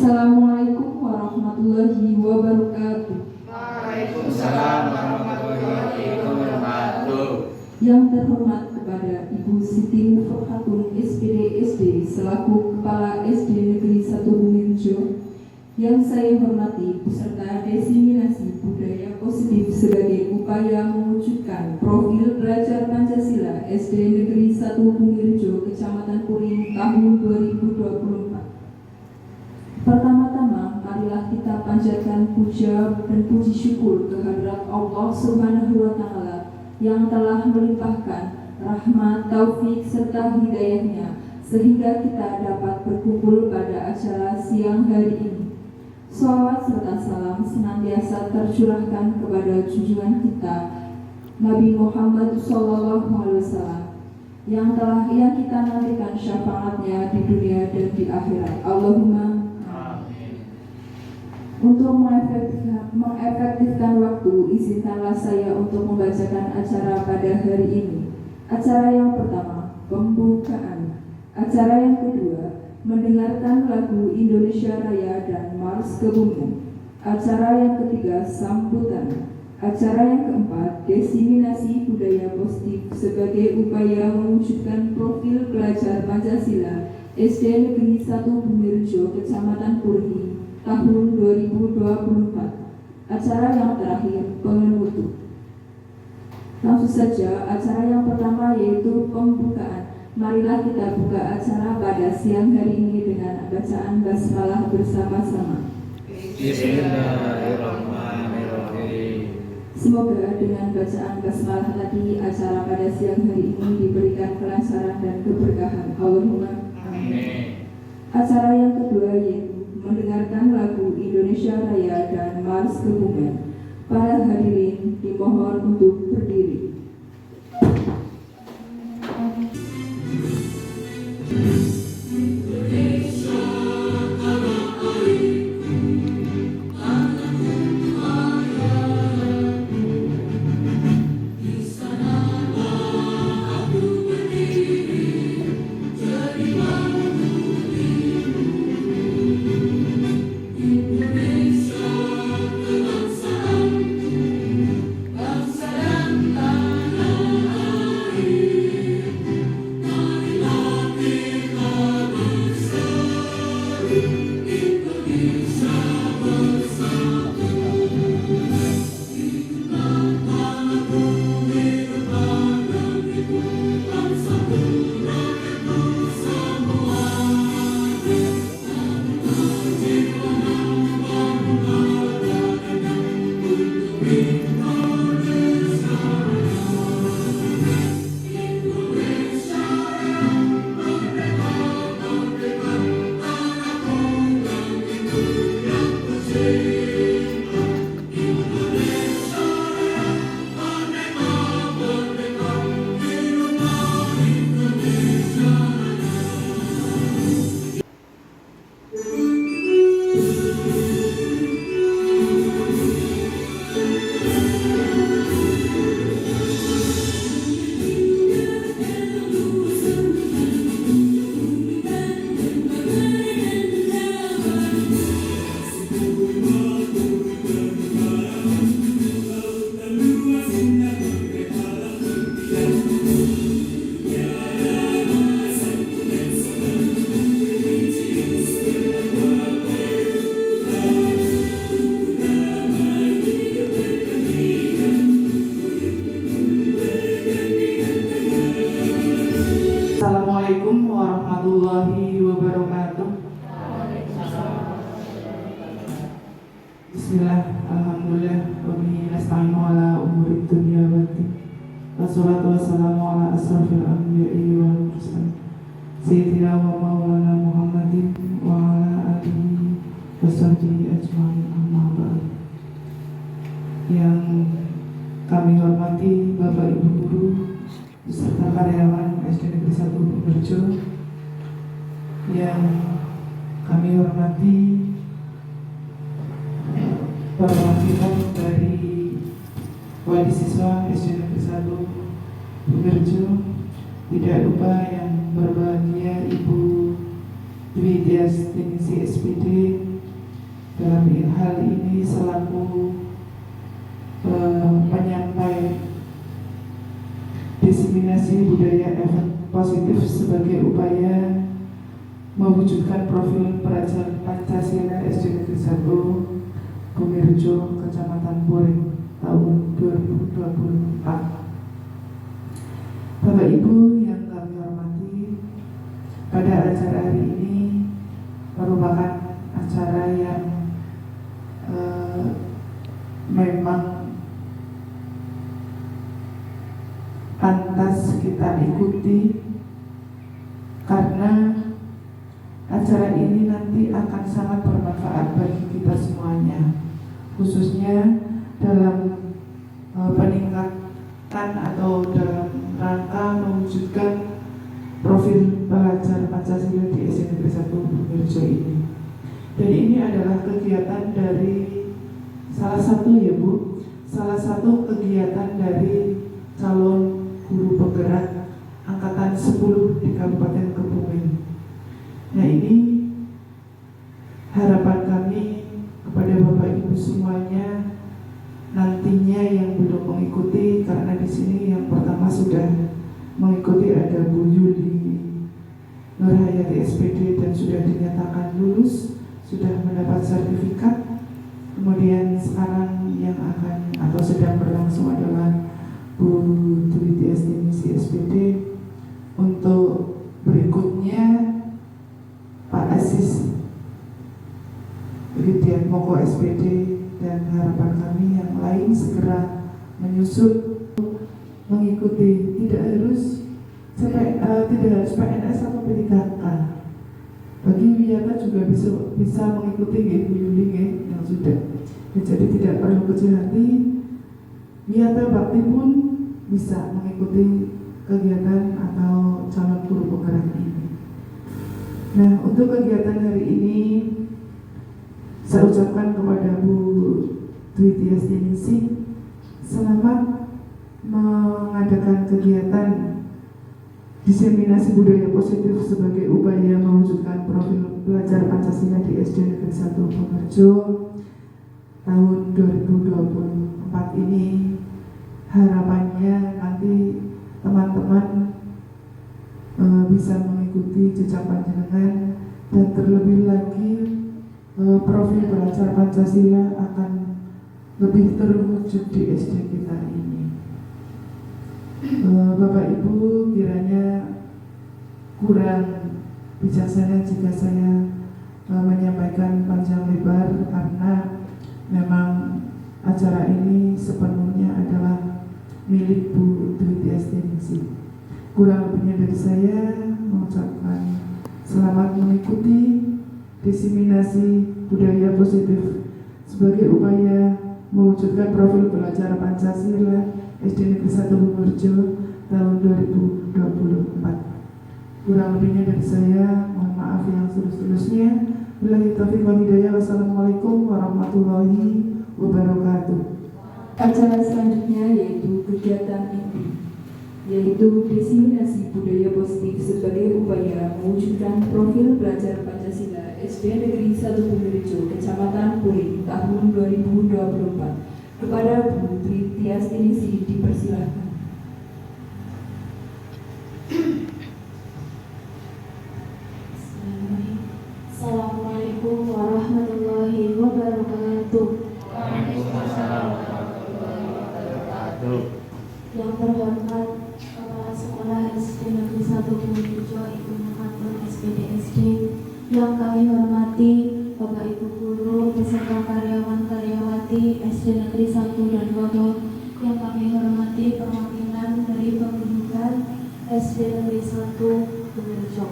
Assalamualaikum warahmatullahi wabarakatuh. Waalaikumsalam warahmatullahi wabarakatuh. Yang terhormat kepada Ibu Siti Mufakhatun SPD SD selaku Kepala SD Negeri 1 Bumirjo, yang saya hormati peserta diseminasi budaya positif sebagai upaya mewujudkan profil pelajar Pancasila SD Negeri 1 Bumirjo, Kecamatan Puring tahun 2024. Pertama-tama, marilah kita panjatkan puja dan puji syukur kehadirat Allah Subhanahu wa Ta'ala yang telah melimpahkan rahmat, taufik serta hidayahnya sehingga kita dapat berkumpul pada acara siang hari ini. Shalawat serta salam senantiasa tercurahkan kepada junjungan kita Nabi Muhammad SAW yang kita nantikan syafaatnya di dunia dan di akhirat. Allahumma. Untuk mengefektifkan waktu, izinkanlah saya untuk membacakan acara pada hari ini. Acara yang pertama, pembukaan. Acara yang kedua, mendengarkan lagu Indonesia Raya dan Mars ke Bumi. Acara yang ketiga, sambutan. Acara yang keempat, diseminasi budaya positif sebagai upaya mewujudkan profil pelajar Pancasila SD Negeri 1 Bumirjo, Kecamatan Purhi tahun 2024. Acara yang terakhir, penutup. Langsung saja, acara yang pertama yaitu pembukaan. Marilah kita buka acara pada siang hari ini dengan bacaan basmalah bersama-sama. Bismillahirrahmanirrahim. Semoga dengan bacaan basmalah tadi acara pada siang hari ini diberikan kelancaran dan keberkahan. Allahumma Amin. Acara yang kedua yaitu mendengarkan lagu Indonesia Raya dan Mars ke Bumi. Para hadirin dimohon untuk berdiri. Assalamualaikum warahmatullahi wabarakatuh. Bismillah, alhamdulillah, wa bihi nasta'inu ala umuri dunya waddin. Wassalatu wassalamu ala asrafil anbiya'i wal mursalin sayyidina wa maulana Muhammadin wa ala alihi wa sahbihi ajma'in, amma ba'd. Yang kami hormati Bapak Ibu Guru beserta karyawan SD Negeri 1 Bumirjo, yang kami hormati perwakilan dari wali siswa SD Negeri 1 Bumirjo, tidak lupa yang berbahagia Ibu Dwi Tias Tenisi SPD dalam hal ini selaku penyampai diseminasi budaya efek positif sebagai upaya mewujudkan profil pelajar Pancasila SD Negeri 1 Bumirjo, Kecamatan Puring, tahun 2024. Bapak Ibu yang kami hormati, pada acara hari ini merupakan acara yang memang pantas kita ikuti karena acara ini nanti akan sangat bermanfaat bagi kita semuanya, khususnya dalam peningkatan atau dalam rangka mewujudkan profil pelajar Pancasila di SD Negeri 1 Bumirjo ini. Dan ini adalah kegiatan dari salah satu kegiatan dari calon guru penggerak angkatan 10 di Kabupaten Kebumen. Nah, ini harapan kami kepada Bapak Ibu semuanya nantinya yang belum mengikuti, karena di sini yang pertama sudah mengikuti ada Bu Yuli Nurhayati SPD dan sudah dinyatakan lulus, sudah mendapat sertifikat. Kemudian sekarang yang akan atau sedang berlangsung adalah Bu Dwi Tiastinisi SPD. Untuk berikutnya Pak Aziz Ridian Moko SPD, dan harapan kami yang lain segera menyusul mengikuti. Tidak harus PNS atau P3K. Bagi Wiyata juga bisa mengikuti Bu Yuli yang sudah. Jadi tidak perlu kecil hati. Wiyata Bakti pun bisa mengikuti kegiatan atau calon guru penggerak ini. Nah, untuk kegiatan hari ini saya ucapkan kepada Bu Dwi Tiastinisi selamat mengadakan kegiatan diseminasi budaya positif sebagai upaya mewujudkan profil pelajar Pancasila di SD Negeri 1 Bumirjo tahun 2024 ini. Harapannya nanti teman-teman bisa mengikuti jejak panjenengan, dan terlebih lagi profil pelajar Pancasila akan lebih terwujud di SD kita ini. Bapak Ibu, kiranya kurang bijaksana jika saya menyampaikan panjang lebar, karena memang acara ini sepenuhnya adalah milik Bu Dwi Tiastinisi. Kurang lebihnya dari saya mengucapkan selamat mengikuti diseminasi budaya positif sebagai upaya mewujudkan profil pelajar Pancasila SD Negeri 1 Bumirjo tahun 2024. Kurang lebihnya dari saya, mohon maaf yang setulus-tulusnya. Billahi taufiq wal hidayah. Wassalamualaikum warahmatullahi wabarakatuh. Acara selanjutnya yaitu kegiatan inti, yaitu diseminasi budaya positif sebagai upaya mewujudkan profil pelajar Pancasila SD Negeri 1 Bumirjo, Kecamatan Puring, tahun 2024. Kepada Bu Dwi Tiastinisi dipersilahkan. Assalamualaikum warahmatullahi wabarakatuh. Waalaikumsalam warahmatullahi wabarakatuh. Yang terhormat Kepala Sekolah SD Negeri 1 Bumirjo, Ibu Muhammad SPDSD. Yang kami hormati Bapak Ibu Guru beserta karyawan-karyawati SD Negeri 1 dan Wago. Yang kami hormati perwakilan dari pendidikan SD Negeri 1 Bumirjo.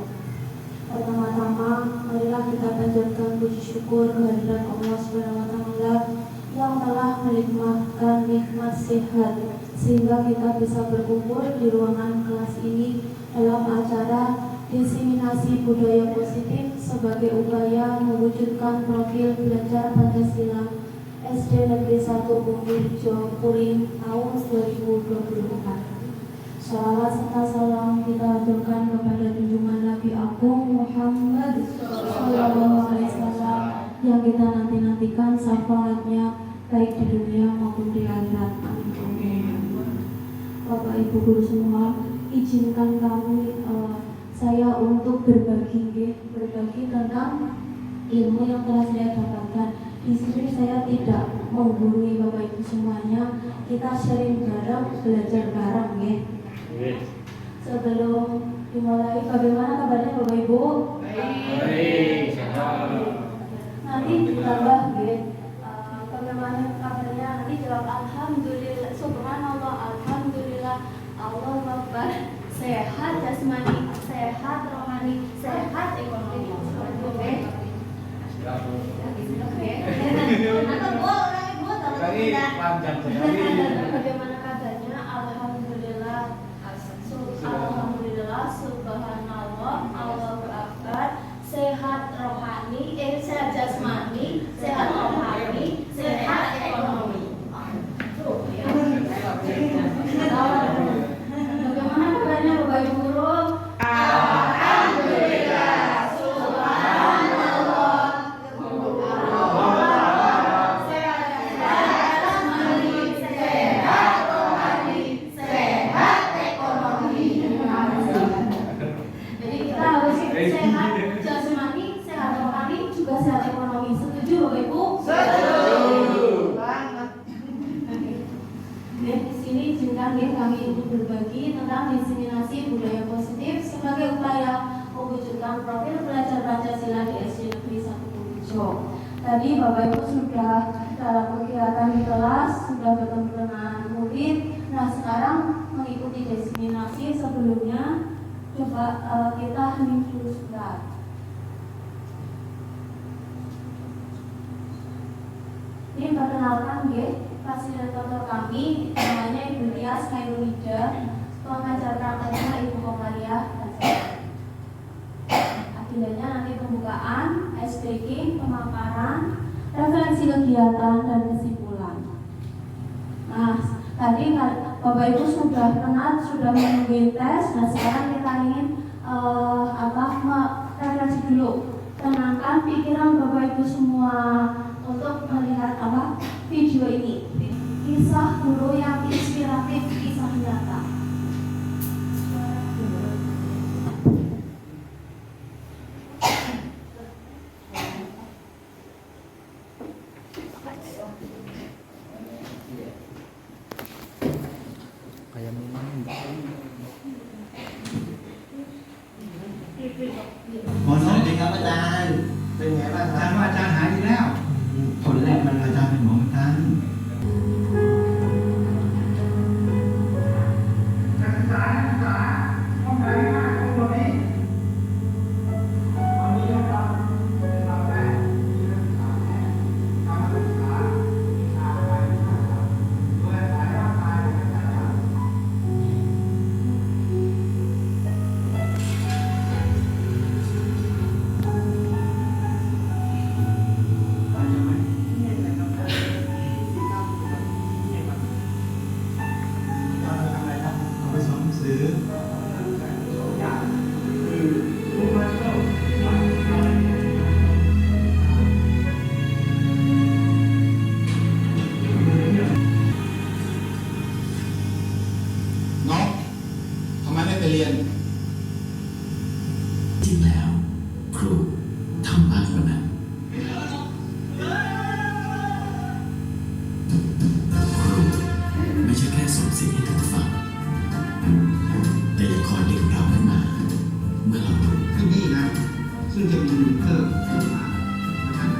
Pertama-tama, marilah kita panjatkan puji syukur kehadirat Allah SWT yang telah menikmatkan nikmat sehat sehingga kita bisa berkumpul di ruangan kelas ini dalam acara diseminasi budaya positif sebagai upaya mewujudkan profil belajar Pancasila SD Negeri 1 Bumirjo Puring tahun 2024. Salawat serta salam kita aturkan kepada junjungan Nabi Agung Muhammad SAW yang kita nanti-nantikan syafaatnya baik di dunia maupun di akhirat. Bapak Ibu guru semua, izinkan saya untuk berbagi tentang ilmu yang telah saya dapatkan. Di sini saya tidak menggurui Bapak Ibu semuanya, kita sharing bareng, belajar bareng ya. Sebelum dimulai, bagaimana kabarnya Bapak Ibu? Baik, sehat. Nanti ditambah ya. Bagaimana kabarnya? Nanti jawab alhamdulillah, subhanallah, alhamdulillah, Allah Akbar. Sehat jasmani, sehat rohani, sehat ekonomi. Oke. Bagaimana kabarnya? Alhamdulillah, alhamdulillah, subhanallah, Allahu Akbar. Sehat rohani, sehat jasmani, sehat rohani, sehat ekonomi. Bagaimana kabarnya Bapak Ibu guru? Alhamdulillah, subhanallah, sehat jasmani, sehat rohani, sehat ekonomi. Jadi kita harus sehat jasmani, sehat rohani, juga sehat ekonomi. Setuju Bapak Ibu? Setuju. Di sini izinkan kami untuk berbagi tentang diseminasi budaya positif sebagai upaya mewujudkan profil pelajar Pancasila di SD Negeri 1 Bulujo. Tadi Bapak Ibu sudah dalam kegiatan di kelas, sudah bertemu dengan murid. Nah sekarang mengikuti diseminasi sebelumnya, coba kita hening dulu sebentar. Ini perkenalkan fasilitator kami, namanya Ibu Tias Khairulida, pengajar prakteknya Ibu Komariah. Agendanya nanti pembukaan, ice breaking, pemaparan, referensi kegiatan dan kesimpulan. Nah, tadi Bapak Ibu sudah penat, sudah menunggu tes. Nah, sekarang kita ingin referensi dulu. Tenangkan pikiran Bapak Ibu semua untuk melihat video ini. Kisah guru yang inspiratif, kisah nyata.สวัสดีครับอาจารย์ เป็นไงบ้างครับ อาจารย์หายดีแล้ว ผลแรกมันอาจารย์เป็นหมอเหมือนกัน นักศึกษาห้องไหนมากตรงนี้ตอนนี้นะครับเป็นเราแรกที่นักศึกษาแน่การศึกษาทางไปนะครับโดยอาศัยร่างกายเป็นอาจารย์ เอาไปสอนหนังสือ น้องทำไมไม่ไปเรียน จริงแล้วครูทำมากกว่านั้นครูไม่ใช่แค่ส่งเสียงให้ท่านฟังแต่ยังคอยดึงเราขึ้นมาเมื่อเราหลง ที่นี่นะ ซึ่งจะมีมิเตอร์ขึ้นมา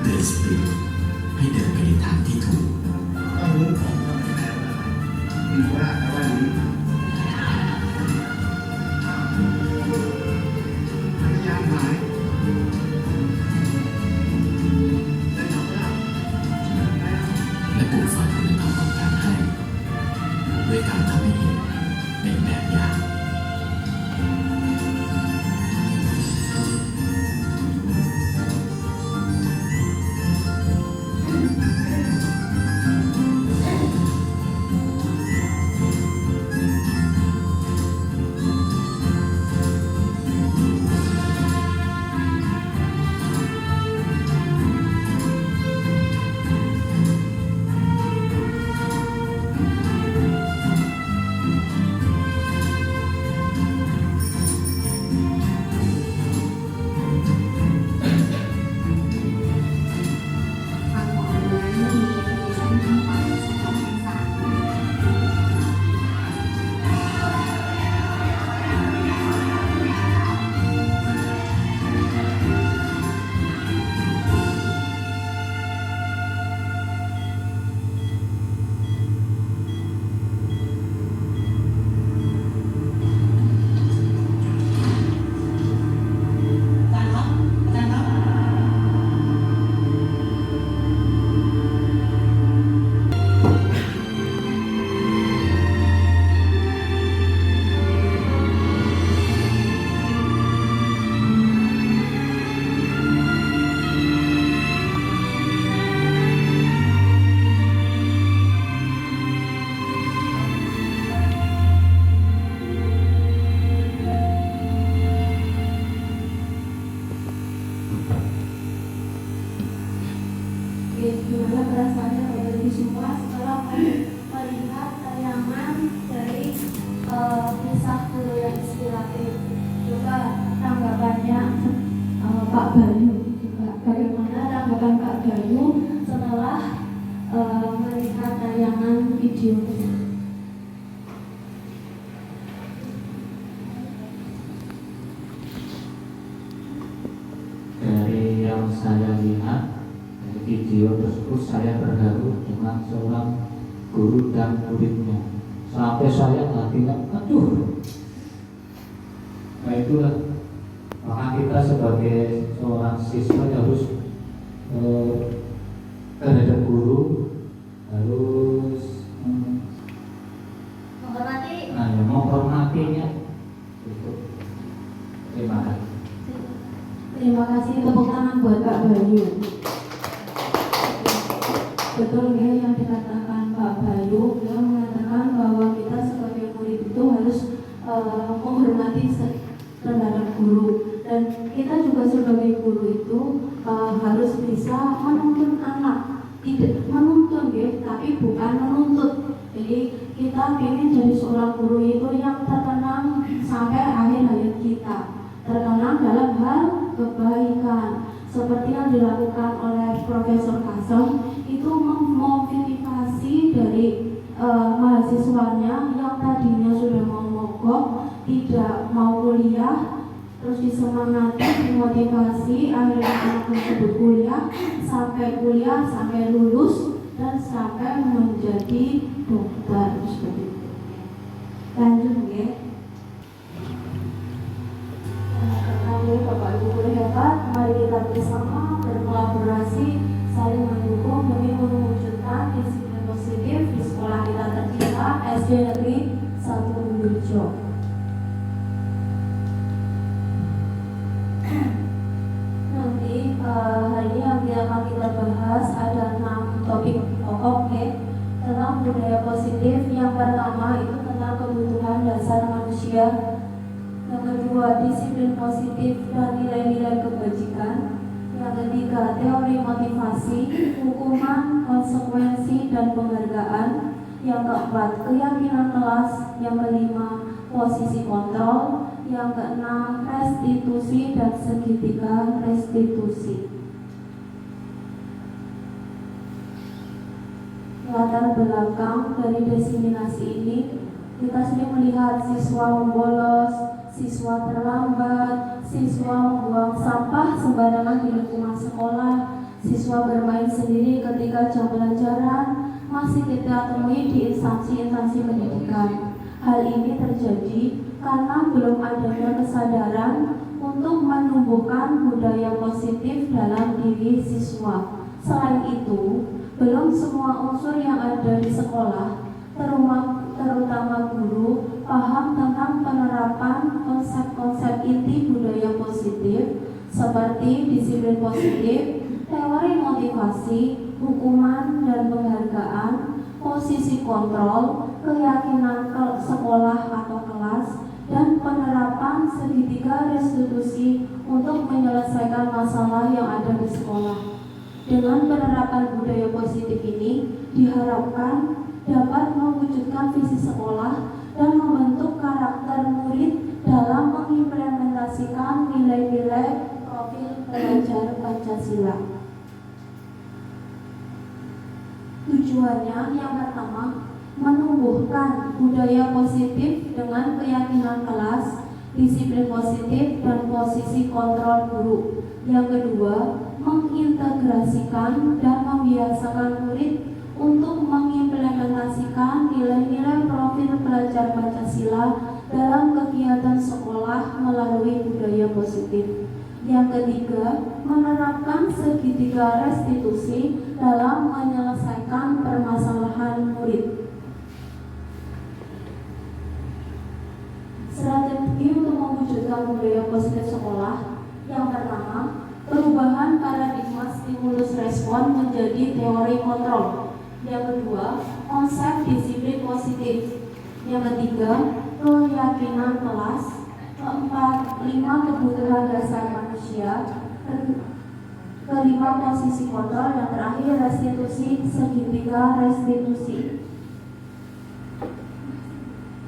เตือนสติให้เดินไปในทางที่ถูก ต้องรู้ของว่าเป็นแบบอะไรมีว่าแต่ว่านี้พยายามหายได้ทำได้ และปลูกฝังคุณธรรมของการให้ด้วยการทำให้เห็นเป็นแบบอย่าง เ positif. Gimana perasaannya Bapak Ibu semua setelah melihat tayangan dari kisah guru yang inspiratif? Coba tanggapannya Pak Bayu juga. Bagaimana tanggapan Pak Bayu setelah melihat tayangan video tersebut? Dari yang saya lihat dari video tersebut, saya terharu dengan seorang guru dan muridnya. Sampai saya bilang, aduh. Nah itulah, maka kita sebagai seorang siswa harus terhadap guru harus menghormatinya. Terima kasih. Terima kasih, tepuk tangan buat Pak Bayu. Betul ya yang dikatakan Pak Bayu, beliau mengatakan bahwa kita sebagai murid itu harus menghormati terhadap guru, dan kita juga sebagai guru itu harus bisa menuntun anak, tidak menuntun ya, tapi bukan menuntut. Jadi kita ingin jadi seorang guru itu yang terkenang sampai akhir hayat kita, terkenang dalam hal kebaikan, seperti yang dilakukan oleh Profesor Kasem. Itu memotivasi dari mahasiswanya yang tadinya sudah mau mogok, tidak mau kuliah, terus disemangati, dimotivasi, akhirnya anak tersebut kuliah, sampai lulus, dan sampai menjadi dokter seperti itu. Lanjut ya. Bapak Ibu guru hebat, mari kita bersama berkolaborasi, saling mendukung demi mewujudkan disiplin positif di sekolah kita tercinta SD Negeri 1 Bumburjo. Nanti hari ini yang akan kita bahas ada 6 topik pokok tentang budaya positif. Yang pertama itu tentang kebutuhan dasar manusia. Yang kedua, disiplin positif dan nilai-nilai kebajikan. Yang ketiga, teori motivasi, hukuman, konsekuensi, dan penghargaan. Yang keempat, keyakinan kelas. Yang kelima, posisi kontrol. Yang keenam, restitusi dan segitiga restitusi. Latar belakang dari diseminasi ini, kita sering melihat siswa membolos, siswa terlambat, siswa membuang sampah sembarangan di lingkungan sekolah, siswa bermain sendiri ketika jam pelajaran, masih kita temui di instansi-instansi pendidikan. Hal ini terjadi karena belum adanya kesadaran untuk menumbuhkan budaya positif dalam diri siswa. Selain itu, belum semua unsur yang ada di sekolah, terutama guru, paham tentang penerapan konsep-konsep inti budaya positif seperti disiplin positif, teori motivasi, hukuman dan penghargaan, posisi kontrol, keyakinan sekolah atau kelas, dan penerapan segitiga restitusi untuk menyelesaikan masalah yang ada di sekolah. Dengan penerapan budaya positif ini diharapkan dapat mewujudkan visi sekolah dan membentuk karakter murid dalam mengimplementasikan nilai-nilai profil pelajar Pancasila. Tujuannya yang pertama, menumbuhkan budaya positif dengan keyakinan kelas, disiplin positif, dan posisi kontrol guru. Yang kedua, mengintegrasikan dan membiasakan murid untuk mengimplementasikan nilai-nilai profil pelajar Pancasila dalam kegiatan sekolah melalui budaya positif. Yang ketiga, menerapkan segitiga restitusi dalam menyelesaikan permasalahan murid. Strategi untuk mewujudkan budaya positif sekolah. Yang pertama, perubahan paradigma stimulus respon menjadi teori kontrol. Yang kedua, konsep disiplin positif. Yang ketiga, keyakinan kelas. Keempat, 5 kebutuhan dasar manusia. Kelima, posisi kontrol. Yang terakhir, restitusi segitiga restitusi.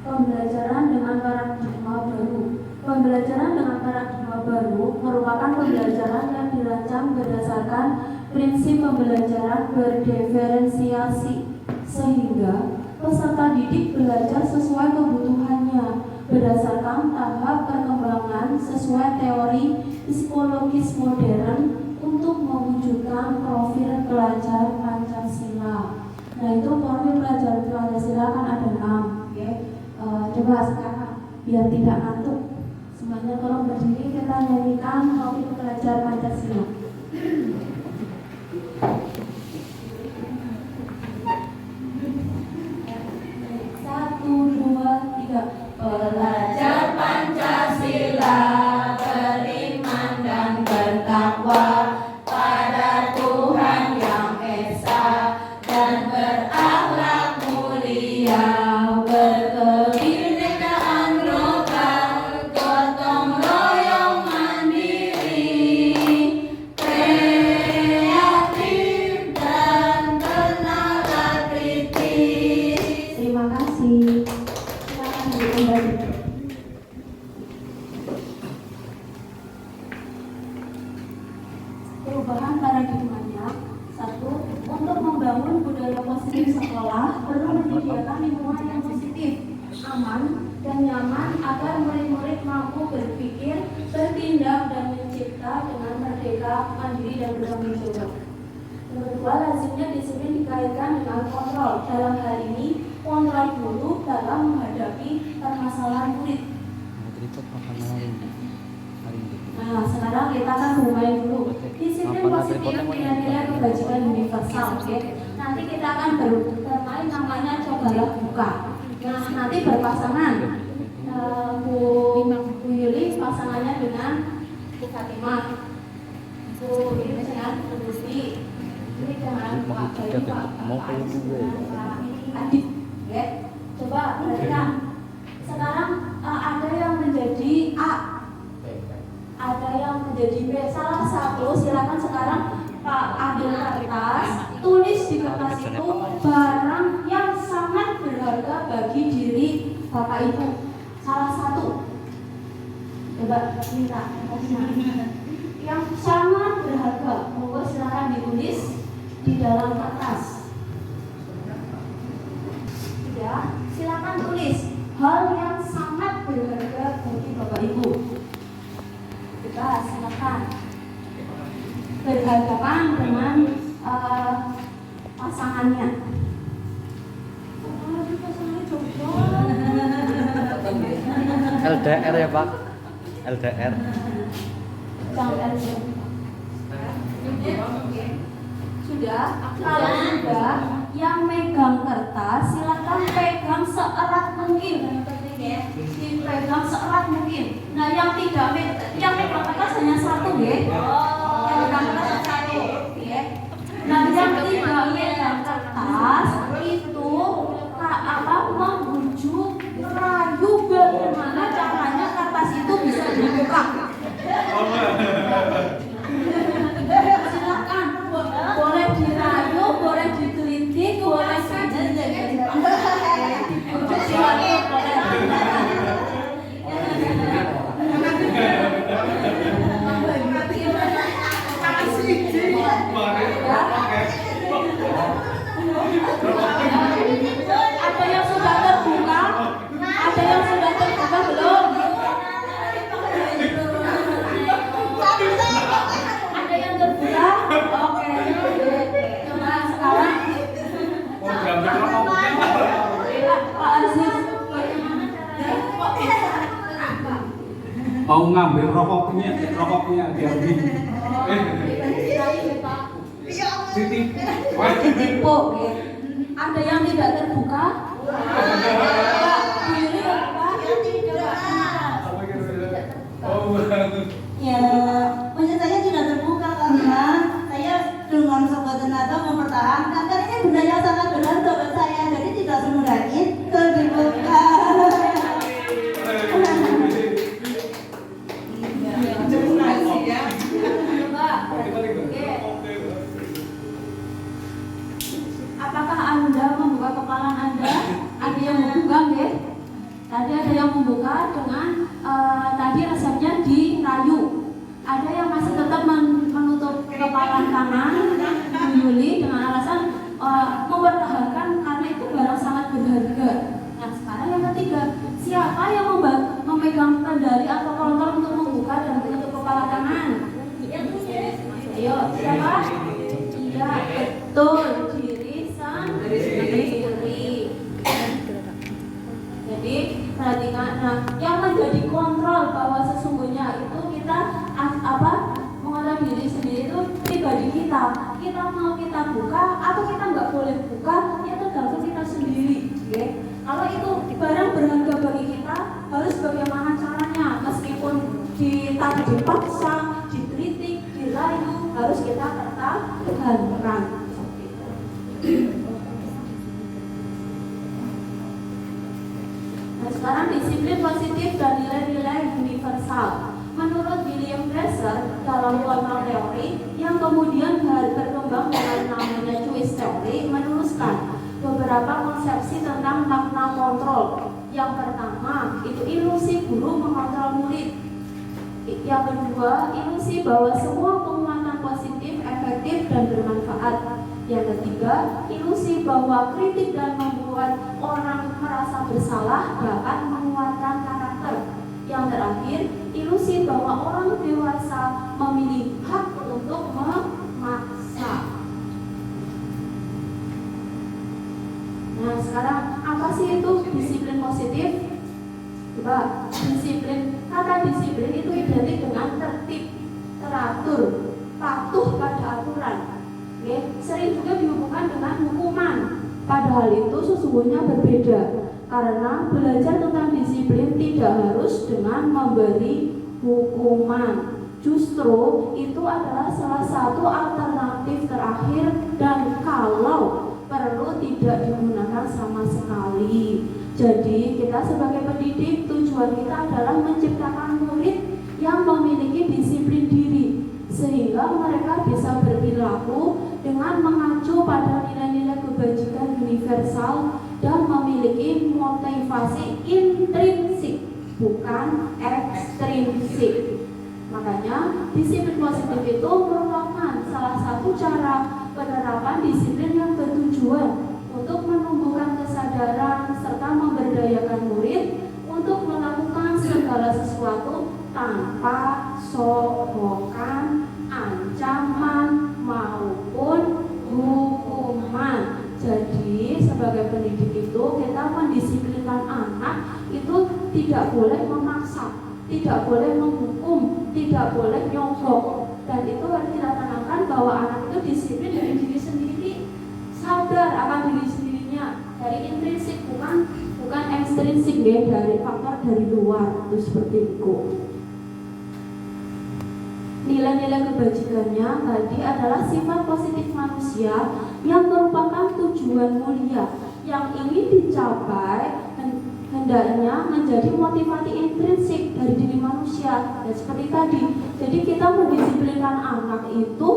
Pembelajaran dengan paradigma baru. Pembelajaran dengan paradigma baru merupakan pembelajaran yang dirancang berdasarkan prinsip pembelajaran berdiferensiasi, sehingga peserta didik belajar sesuai kebutuhannya berdasarkan tahap perkembangan sesuai teori psikologis modern untuk mewujudkan profil pelajar Pancasila. Nah, itu profil pelajar Pancasila kan ada 6, ya. Coba sekarang biar tidak ngantuk, semuanya tolong berdiri, kita nyanyikan profil pelajar Pancasila. 1, 2, 3. Pelajar Pancasila beriman dan bertakwa pada Tuhan yang esa dan berakhlak mulia, berkebinekaan lokal, gotong royong mandiri, kreatif dan bernalar kritis. Terima kasih. Silakan kembali. Perubahan paradigmanya. 1. Untuk membangun budaya positif sekolah perlu menyediakan lingkungan yang positif, aman, dan nyaman agar murid-murid mampu berpikir, bertindak, dan mencipta dengan merdeka, mandiri, dan bertanggung jawab. Yang kedua, lazimnya disiplin dikaitkan dengan kontrol. Dalam hal ini, kontrol guru dalam menghadapi permasalahan murid. Nah, sekarang kita akan bermain dulu. Disiplin positif nilai-nilai kebajikan universal, oke? Nanti kita akan bermain namanya cobalah buka. Nah, nanti berpasangan. Bu Yuli pasangannya dengan Bu Fatimah. Bu ini dengan Bu Gusti. Ini dengan Pak Bayu, Pak Adit, ya. Coba perhatikan. Sekarang ada yang menjadi A, ada yang menjadi B. Salah satu, silakan sekarang Pak ambil kertas, tulis di kertas itu barang yang sangat berharga bagi diri Bapak Ibu. Salah satu. Coba minta yang sangat berharga. Monggo silakan ditulis di dalam kertas. Ya, silakan tulis hal yang sangat berharga bagi Bapak Ibu. Coba silakan berhadapan dengan pasangannya. LDR ya Pak, LDR. Jangan sudah, kalau sudah yang megang kertas silakan pegang seerat mungkin, dipegang seerat mungkin. Nah, yang megang kertas hanya satu, ya. Yang megang kertas satu, ya. Nah, yang tidak megang kertas itu membujuk, rayu bagaimana caranya kertas itu bisa dibuka. Silakan, boleh dirayu, boleh ditelitik, boleh saja. Ada yang sudah terbuka? Ada yang sudah terbuka belum? Ada yang terbuka? Oke. Coba sekarang. Pak Aziz, mau ngambil rokoknya diambil. Siti. Tipu, ya. Ada yang tidak terbuka? Diri Ya, maksud saya sudah terbuka karena saya dengan sobat tenaga mempertahankan karena ini benda yang sangat berharga buat saya, jadi tidak semudah itu dibuka. Coba, oke. membuka kepala Anda. Ada yang membuka, nggih? Tadi ada yang membuka dengan tadi resepnya dirayu. Ada yang masih tetap menutup kepala kanan, Bu Yuli, dengan alasan mempertahankan karena itu barang sangat berharga. Nah, sekarang yang ketiga, siapa yang memegang kendali atau kontrol untuk membuka dan menutup kepala kanan? Ayo, siapa? Iya, betul, diri sendiri. Jadi perhatikan, nah yang menjadi kontrol bahwa sesungguhnya itu kita mengolah diri sendiri itu pribadi kita. Kita mau kita buka atau kita nggak boleh buka, ya tergantung kita sendiri. Okay? Kalau itu barang berharga bagi kita, harus bagaimana caranya, meskipun dipaksa, dikritik, dirayu, harus kita pertahankan. Nah, sekarang disiplin positif dan nilai-nilai universal. Menurut William Glasser dalam kontrol teori yang kemudian berkembang dengan namanya Choice Theory menuliskan beberapa konsepsi tentang makna kontrol. Yang pertama itu ilusi guru mengontrol murid. Yang kedua ilusi bahwa semua penguatan positif, efektif dan bermanfaat. Yang ketiga ilusi bahwa kritik dan membuat orang merasa bersalah dapat menguatkan karakter. Yang terakhir, ilusi bahwa orang dewasa memiliki hak untuk memaksa. Nah, sekarang apa sih itu disiplin positif? Coba, kata disiplin itu identik dengan tertib, teratur, patuh pada aturan. Oke, sering juga dihubungkan dengan hukuman. Padahal itu sesungguhnya berbeda. Karena belajar tentang disiplin tidak harus dengan memberi hukuman. Justru itu adalah salah satu alternatif terakhir dan kalau perlu tidak digunakan sama sekali. Jadi kita sebagai pendidik tujuan kita adalah menciptakan murid yang memiliki disiplin diri sehingga mereka bisa berperilaku dengan mengacu pada nilai-nilai kebajikan universal dan memiliki motivasi intrinsik, bukan ekstrinsik. Makanya disiplin positif itu merupakan salah satu cara penerapan disiplin yang bertujuan untuk menumbuhkan kesadaran serta memberdayakan murid untuk melakukan segala sesuatu tanpa sokongan, ancaman maupun hukuman. Jadi sebagai pendidik itu kita mendisiplinkan anak itu tidak boleh memaksa, tidak boleh menghukum, tidak boleh nyogok. Dan itu harus kita tanamkan bahwa anak itu disiplin dari diri sendiri, sadar akan diri sendirinya, dari intrinsik bukan ekstrinsik ya, dari faktor dari luar itu seperti itu. Nilai-nilai kebajikannya tadi adalah sifat positif manusia yang merupakan tujuan mulia yang ingin dicapai hendaknya menjadi motivasi intrinsik dari diri manusia. Dan seperti tadi, jadi kita mendisiplinkan anak itu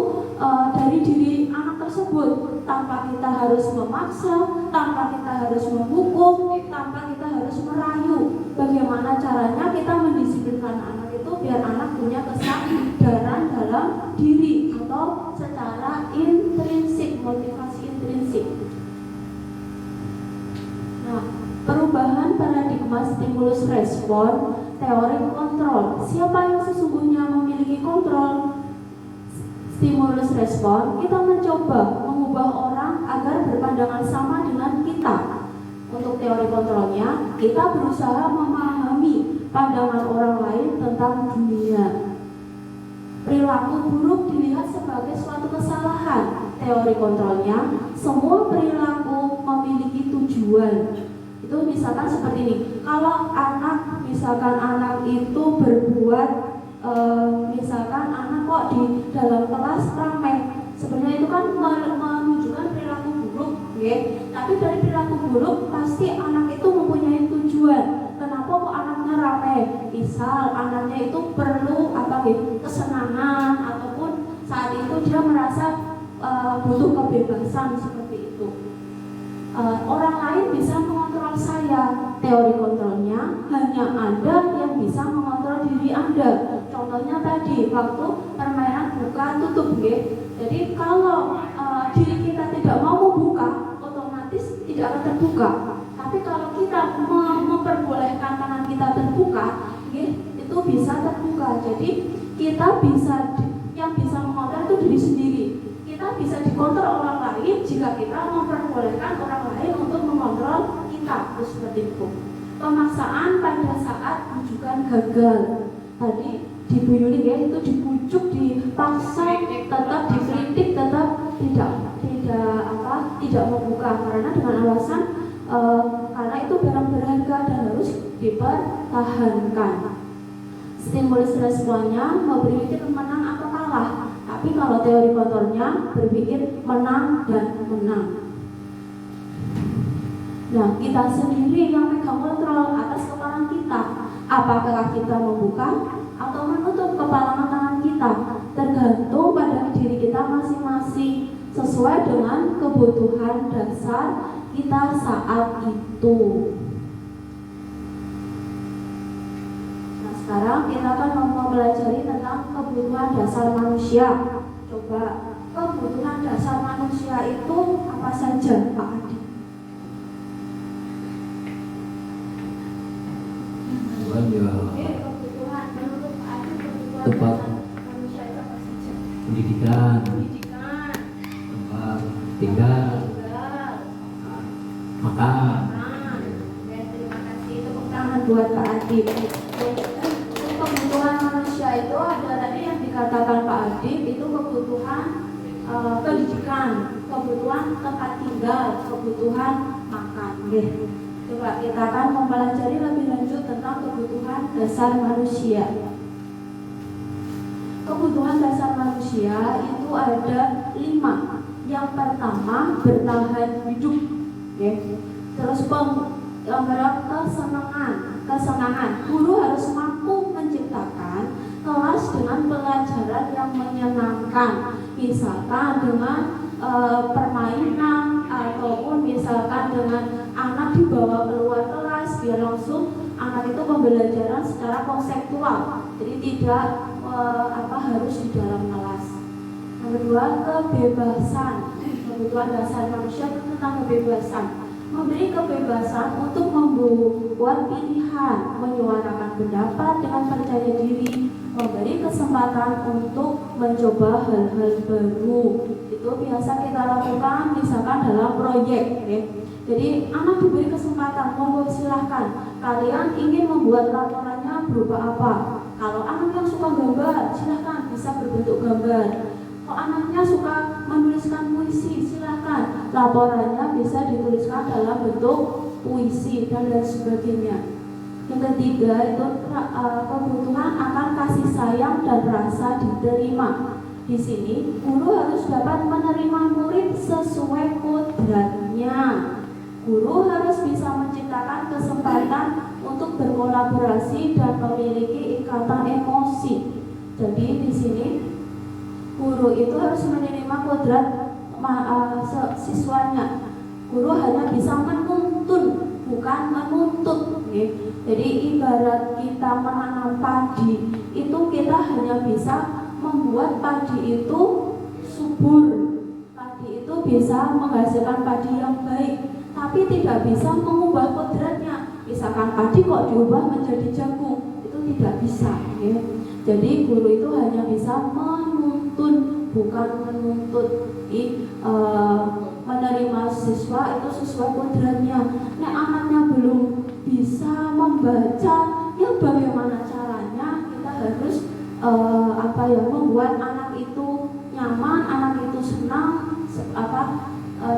dari diri anak tersebut tanpa kita harus memaksa, tanpa kita harus menghukum, tanpa kita harus merayu. Bagaimana caranya kita mendisiplinkan anak itu biar anak punya kesadaran dalam diri atau secara intrinsik, motivasi intrinsik. Nah, perubahan paradigma stimulus respon, teori kontrol. Siapa yang sesungguhnya memiliki kontrol stimulus respon? Kita mencoba mengubah orang agar berpandangan sama dengan kita. Untuk teori kontrolnya, kita berusaha memahami pandangan orang lain tentang dunia. Perilaku buruk dilihat sebagai suatu kesalahan. Teori kontrolnya, semua perilaku memiliki tujuan. Itu misalkan seperti ini, kalau misalkan anak itu berbuat misalkan anak kok di dalam kelas ramai, sebenarnya itu kan menunjukkan perilaku buruk ya. Tapi dari perilaku buruk pasti anak itu mempunyai tujuan. Kenapa kok anaknya ramai? Misal anaknya itu perlu kesenangan ataupun saat itu dia merasa butuh kebebasan seperti itu. orang lain bisa mengontrol saya. Teori kontrolnya hanya Anda yang bisa mengontrol diri Anda. Contohnya tadi waktu permainan buka tutup, jadi kalau diri kita tidak mau membuka, otomatis tidak akan terbuka. Tapi kalau kita memperbolehkan tangan kita terbuka, itu bisa terbuka. Jadi kita yang bisa mengontrol itu diri sendiri. Kita bisa dikontrol orang lain jika kita memperbolehkan orang lain untuk mengontrol kita, seperti itu. Pemaksaan pada saat rujukan gagal. Tadi di Bu Yuli itu dibujuk, dipaksa, tetap dikritik, tetap tidak membuka karena dengan alasan karena itu barang berharga dan harus dipertahankan. Stimulus responnya berpikir menang atau kalah. Tapi kalau teori kontrolnya berpikir menang dan menang. Nah, kita sendiri yang megang kontrol atas kepala kita. Apakah kita membuka atau menutup kepala tangan kita? Tergantung pada diri kita masing-masing sesuai dengan kebutuhan dasar kita saat itu. Nah, sekarang kita akan mempelajari tentang kebutuhan dasar manusia. Coba, kebutuhan dasar manusia itu apa saja, Pak Adi? Kebutuhan menurut Pak Adi, kebutuhan Tempat. dasar manusia itu apa saja? Pendidikan, Pendidikan, tempat tinggal, makan. Terima kasih, tepuk tangan buat Pak Adi. Kebutuhan manusia itu ada tadi yang dikatakan Pak Adi, itu kebutuhan pendidikan, kebutuhan tempat tinggal, kebutuhan makan. Coba kita akan mempelajari lebih lanjut tentang kebutuhan dasar manusia. Kebutuhan dasar manusia itu ada 5. Yang pertama, bertahan hidup. Terus kesenangan. Guru harus mampu menciptakan kelas dengan pelajaran yang menyenangkan, misalkan dengan permainan ataupun misalkan dengan anak dibawa keluar kelas biar langsung anak itu pembelajaran secara konseptual, jadi tidak harus di dalam kelas. Yang kedua, kebebasan. Kebutuhan dasar manusia itu tentang kebebasan. Memberi kebebasan untuk membuat pilihan, menyuarakan pendapat dengan percaya diri, memberi kesempatan untuk mencoba hal-hal baru. Itu biasa kita lakukan misalkan dalam proyek. Jadi anak diberi kesempatan, monggo silahkan. Kalian ingin membuat laporannya berupa apa? Kalau anak yang suka gambar, silahkan bisa berbentuk gambar. Kalau anaknya suka menuliskan puisi, silahkan laporannya bisa dituliskan dalam bentuk puisi dan lain sebagainya. Yang ketiga itu kebutuhan akan kasih sayang dan rasa diterima. Di sini guru harus dapat menerima murid sesuai kodratnya. Guru harus bisa menciptakan kesempatan untuk berkolaborasi dan memiliki ikatan emosi. Jadi di sini guru itu harus menerima kodrat siswanya. Guru hanya bisa menuntun, bukan menuntut. Jadi ibarat kita menanam padi, itu kita hanya bisa membuat padi itu subur. Padi itu bisa menghasilkan padi yang baik, tapi tidak bisa mengubah kodratnya. Misalkan padi kok diubah menjadi jagung, itu tidak bisa. Jadi guru itu hanya bisa menuntun, bukan menuntut. Menerima siswa itu sesuai kodratnya. Nek anaknya belum bisa membaca, ya bagaimana caranya kita harus membuat anak itu nyaman, anak itu senang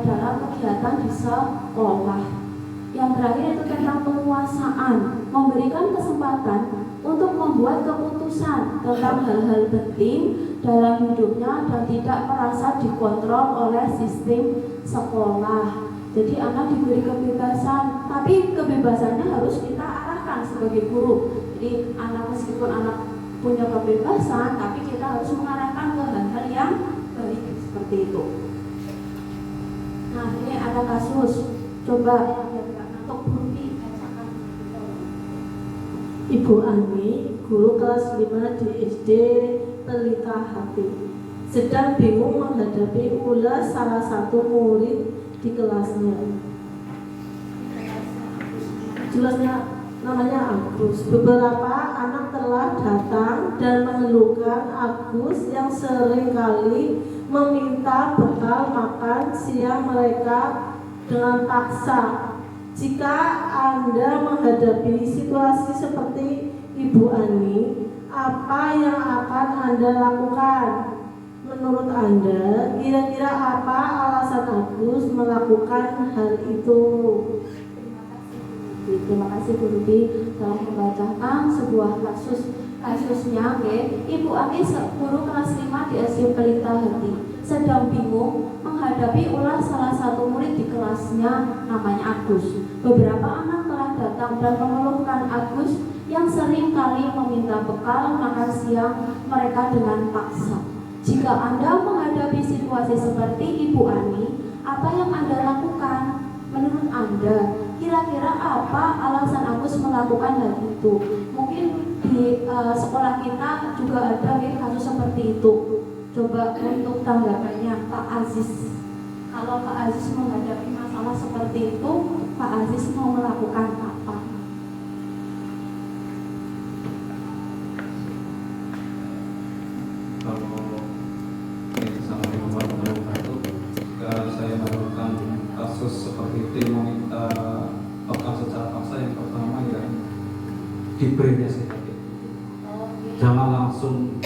dalam kegiatan di sekolah. Yang terakhir itu tentang penguasaan, memberikan kesempatan untuk membuat keputusan tentang hal-hal penting dalam hidupnya dan tidak merasa dikontrol oleh sistem sekolah. Jadi anak diberi kebebasan, tapi kebebasannya harus kita arahkan sebagai guru. Jadi anak meskipun anak punya kebebasan, tapi kita harus mengarahkan ke hal-hal yang baik seperti itu. Nah, ini ada kasus Coba untuk Bumi bacakan. Ibu Ani, guru kelas 5 di SD Pelita Hati, sedang bingung menghadapi ulas salah satu murid di kelasnya. Jelasnya namanya Agus. Beberapa anak telah datang dan mengeluhkan Agus yang sering kali meminta bekal makan siang mereka dengan paksa. Jika Anda menghadapi situasi seperti Ibu Ani, apa yang akan Anda lakukan? Menurut Anda, kira-kira apa alasan Agus melakukan hal itu? Terima kasih Bu Ruby telah membacakan sebuah kasusnya. Ibu Ani guru kelas 5 di SD Pelita Hati sedang bingung menghadapi ulah salah satu murid di kelasnya namanya Agus. Beberapa anak telah datang dan mengeluhkan Agus yang sering kali meminta bekal makan siang mereka dengan paksa. Jika Anda menghadapi situasi seperti Ibu Ani, apa yang Anda lakukan? Menurut Anda, kira-kira apa alasan Agus melakukan hal itu? Mungkin di sekolah kita juga ada kasus seperti itu. Coba untuk tanggapannya Pak Aziz. Kalau Pak Aziz menghadapi masalah seperti itu, Pak Aziz mau melakukan apa? Kalau Assalamualaikum warahmatullahi wabarakatuh. Jika saya melakukan kasus seperti itu meminta bekal secara paksa, yang pertama ya diberi nasihat. Jangan langsung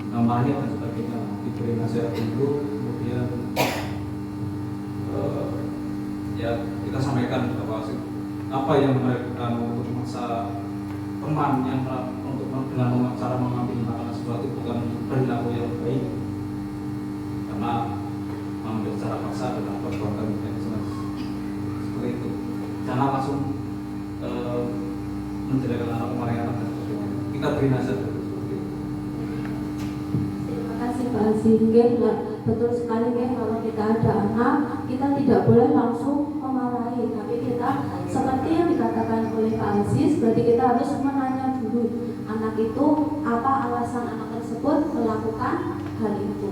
namanya dan sebagainya, diberi nasihat dulu, kemudian ya kita sampaikan bahwa apa yang mereka untuk memaksa teman yang untuk dengan cara mengambil makanan sesuatu bukan perilaku yang baik, karena mengambil secara paksa adalah perbuatan yang seperti itu. Jangan langsung menjelekan anak kemarin dan sebagainya. Kita beri nasihat seperti itu. Terima kasih Pak Aziz. Betul sekali kalau kita ada anak, kita tidak boleh langsung memarahi, tapi kita seperti yang dikatakan oleh Pak Aziz, berarti kita harus menanya dulu anak itu apa alasan anak tersebut melakukan hal itu.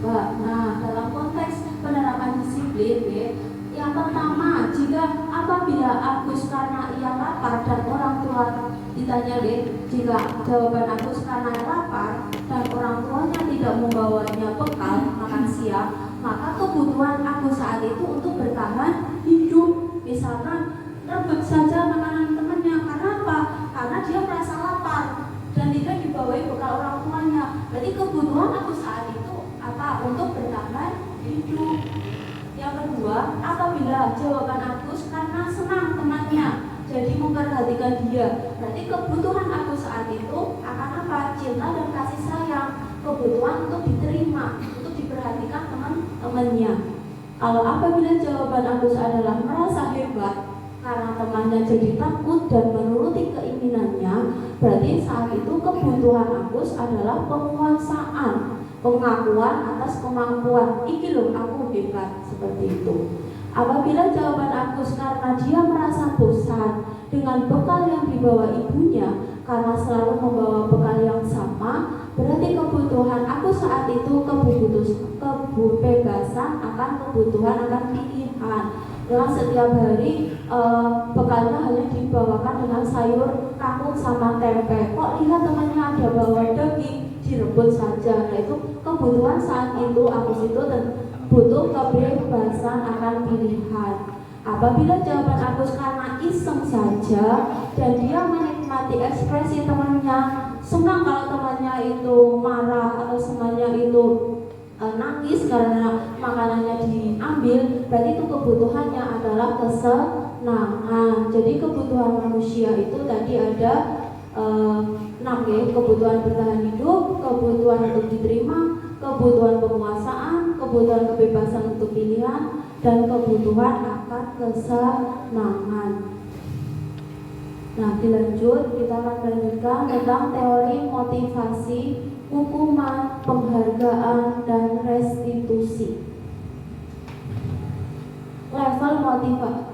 Nah, dalam konteks penerapan disiplin, yang pertama, jika apabila Agus karena ia lapar dan orang tua ditanya jika jawaban Agus karena lapar dan orang tuanya tidak membawanya bekal makan siang, maka kebutuhan Agus saat itu untuk bertahan hidup, misalkan rebut saja makanan temannya. Karena apa? Karena dia merasa lapar dan tidak dibawai bekal orang tuanya. Berarti kebutuhan Agus saat itu apa? Untuk bertahan hidup. Yang kedua, apabila jawaban Agus karena senang temannya, jadi memperhatikan dia, berarti kebutuhan Agus saat itu akan apa? Cinta dan kasih sayang, kebutuhan untuk diterima, untuk diperhatikan teman-temannya. Kalau apabila jawaban Agus adalah merasa hebat karena temannya jadi takut dan menuruti keinginannya, berarti saat itu kebutuhan Agus adalah penguasaan, pengakuan atas kemampuan. Iki loh aku hebat, seperti itu. Apabila jawaban Agus karena dia merasa bosan dengan bekal yang dibawa ibunya karena selalu membawa bekal yang sama, berarti kebutuhan Agus saat itu kebebasan akan kebutuhan akan pilihan. Dengan setiap hari bekalnya hanya dibawakan dengan sayur kangkung sama tempe. Kok lihat temannya ada bawa daging, direbut saja. Nah, itu kebutuhan saat itu Agus itu butuh kebebasan akan pilihan. Apabila jawaban Agus karena iseng saja dan dia menikmati ekspresi temannya, senang kalau temannya itu marah atau temannya itu nangis karena makanannya diambil, berarti itu kebutuhannya adalah kesenangan. Jadi kebutuhan manusia itu tadi ada 6 kebutuhan bertahan hidup, kebutuhan untuk diterima, kebutuhan penguasaan, kebutuhan kebebasan untuk pilihan, dan kebutuhan akan kesenangan. Nah, dilanjut, kita akan melanjutkan tentang teori motivasi, hukuman, penghargaan, dan restitusi.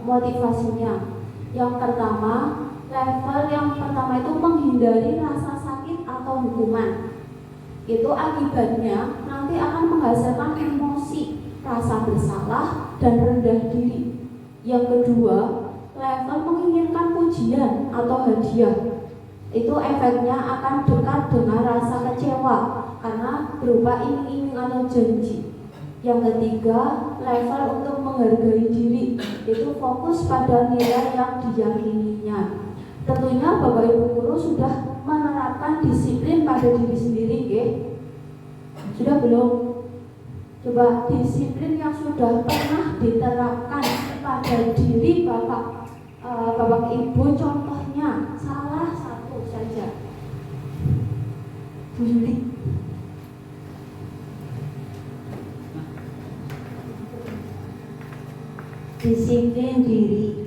motivasinya. Yang pertama, level yang pertama itu menghindari rasa sakit atau hukuman. Itu akibatnya nanti akan menghasilkan emosi, rasa bersalah, dan rendah diri. Yang kedua, level menginginkan pujian atau hadiah. Itu efeknya akan dekat dengan rasa kecewa karena berupa iming-iming atau janji. Yang ketiga, level untuk menghargai diri, itu fokus pada nilai yang diyakininya. Tentunya Bapak Ibu guru sudah menerapkan disiplin pada diri sendiri, ya? Sudah belum? Coba disiplin yang sudah pernah diterapkan pada diri Bapak Ibu, contohnya salah satu saja. Bu Yuli. Disiplin diri.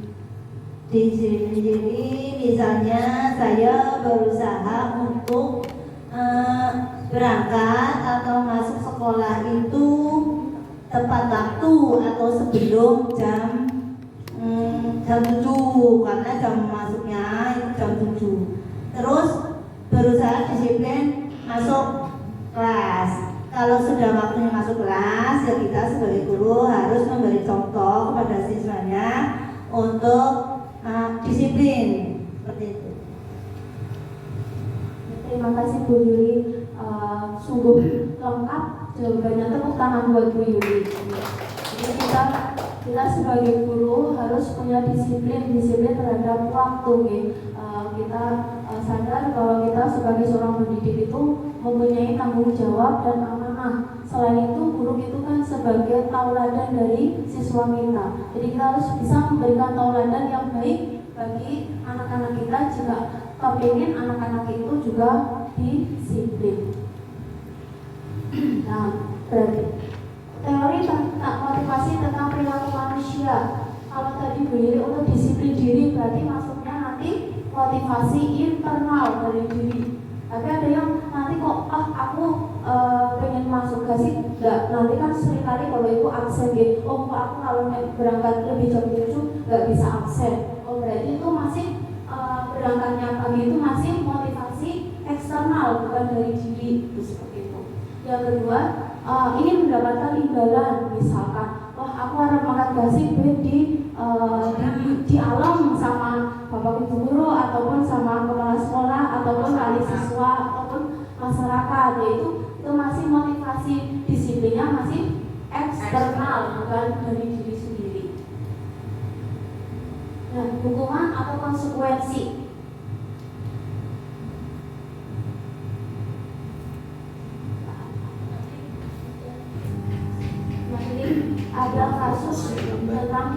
Disiplin diri, misalnya saya berusaha untuk berangkat atau masuk sekolah itu tepat waktu atau sebelum jam 7, karena jam masuknya itu jam 7. Terus berusaha disiplin masuk kelas. Kalau sudah waktunya masuk kelas, ya kita sebagai guru harus memberi contoh kepada siswanya untuk disiplin seperti itu. Terima kasih Bu Yuli, sungguh lengkap jawabannya. Tepuk tangan buat Bu Yuli. Jadi kita sebagai guru harus punya disiplin terhadap waktu, ya. Kita sadar bahwa kita sebagai seorang pendidik itu mempunyai tanggung jawab dan amanah. Selain itu, guru itu kan sebagai tauladan dari siswa kita. Jadi kita harus bisa memberikan tauladan yang baik bagi anak-anak kita jika kepingin anak-anak itu juga disiplin. Nah, berarti teori tentang motivasi tentang perilaku manusia. Kalau tadi Bu Yuli untuk disiplin diri, berarti masuknya nanti motivasi internal dari diri. Tapi ada yang nanti kok aku pengen masuk gak sih? Enggak, nanti kan seringkali kalau ibu absen gitu. Oh, kok aku kalau berangkat lebih jam 7 gak bisa absen. Oh, berarti itu masih berangkatnya pagi itu masih motivasi eksternal, bukan dari diri, itu seperti itu. Yang kedua, ingin mendapatkan imbalan, misalkan, wah aku harus makan gasing di alam sama bapak ibu guru ataupun sama kepala sekolah ataupun wali siswa ataupun masyarakat, yaitu itu masih motivasi disiplinnya masih eksternal, bukan dari diri sendiri. Nah, hukuman atau konsekuensi. Ada kasus tentang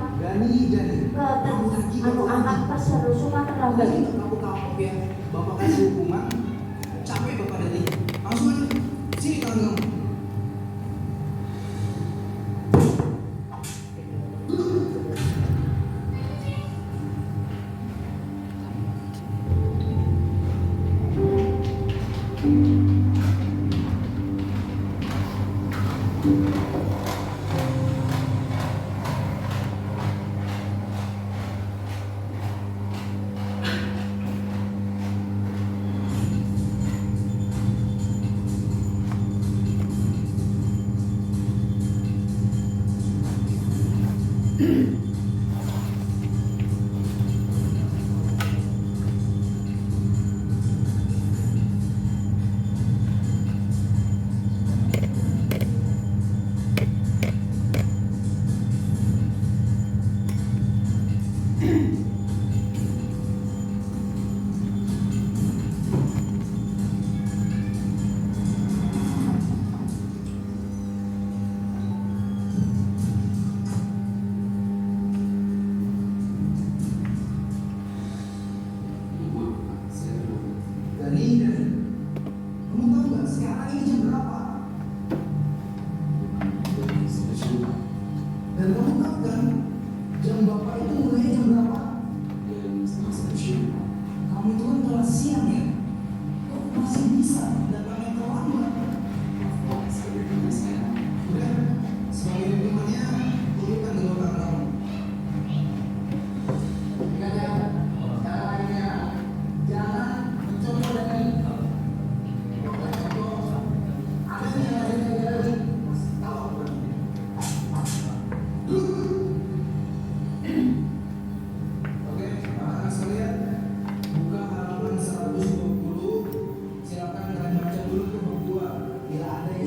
anak terserusukan terlambat. Kamu kapok ya, bapak kasih hukuman, capek bapak dari langsung aja, sini tangan kamu.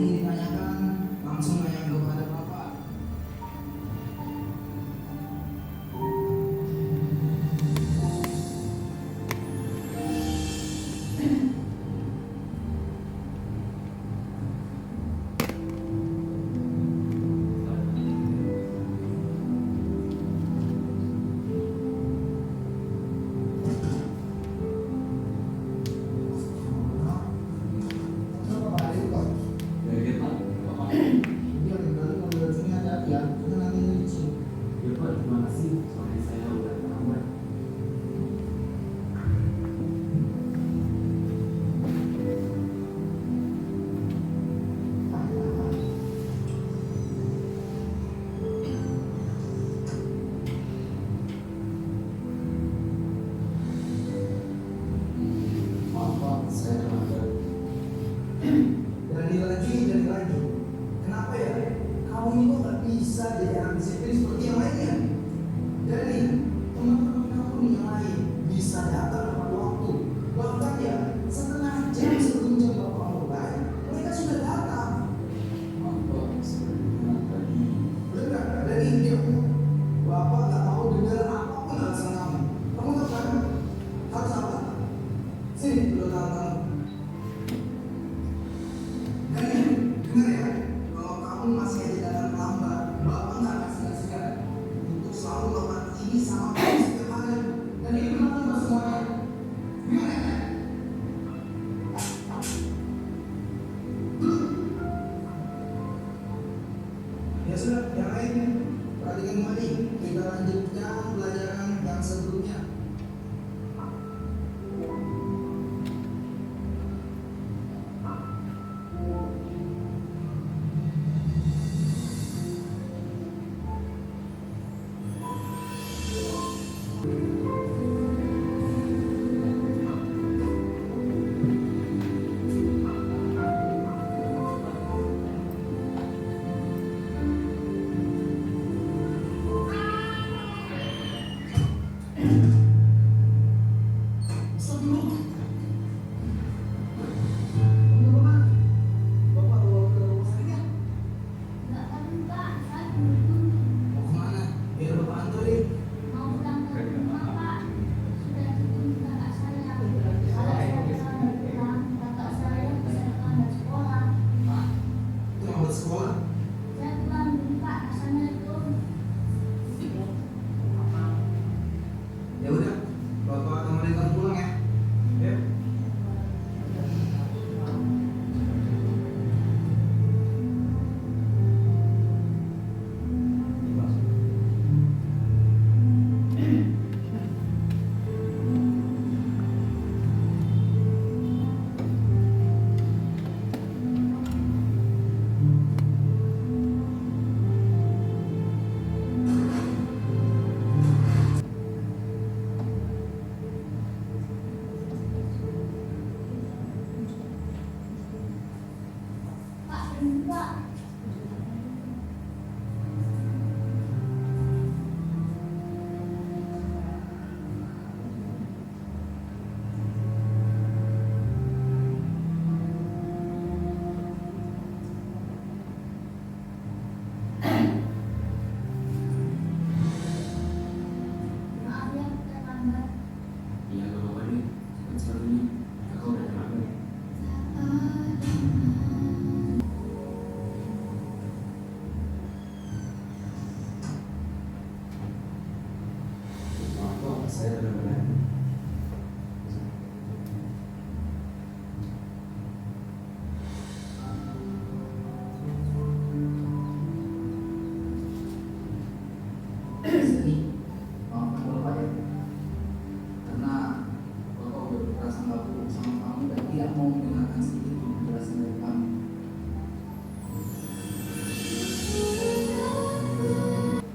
ingin ditanyakan, langsung nanya kepada Bapak. Jadi lagi. Kenapa ya? Kamu ini kok gak bisa jadi anak disiplin seperti yang lainnya? Jadi teman-teman kamu nih yang lain bisa datang tepat waktu. Bahkan ya setengah jam sebelum jam Bapak mulai, mereka sudah datang. Benar, dari dia Bapak gak mau dengar apapun alasan kamu. Kamu tahu kan? Harus apa? Sini, dulu tangan kamu. Dengar ya, kalau kamu masih aja datang terlambat, Bapak nggak akan segan-segan untuk selalu melakukan ini sama kamu setiap hari. Dan ini berlaku untuk semuanya. Gimana ya? Ya sudah, yang lainnya perhatikan kembali. Kita lanjutkan pelajaran yang sebelumnya.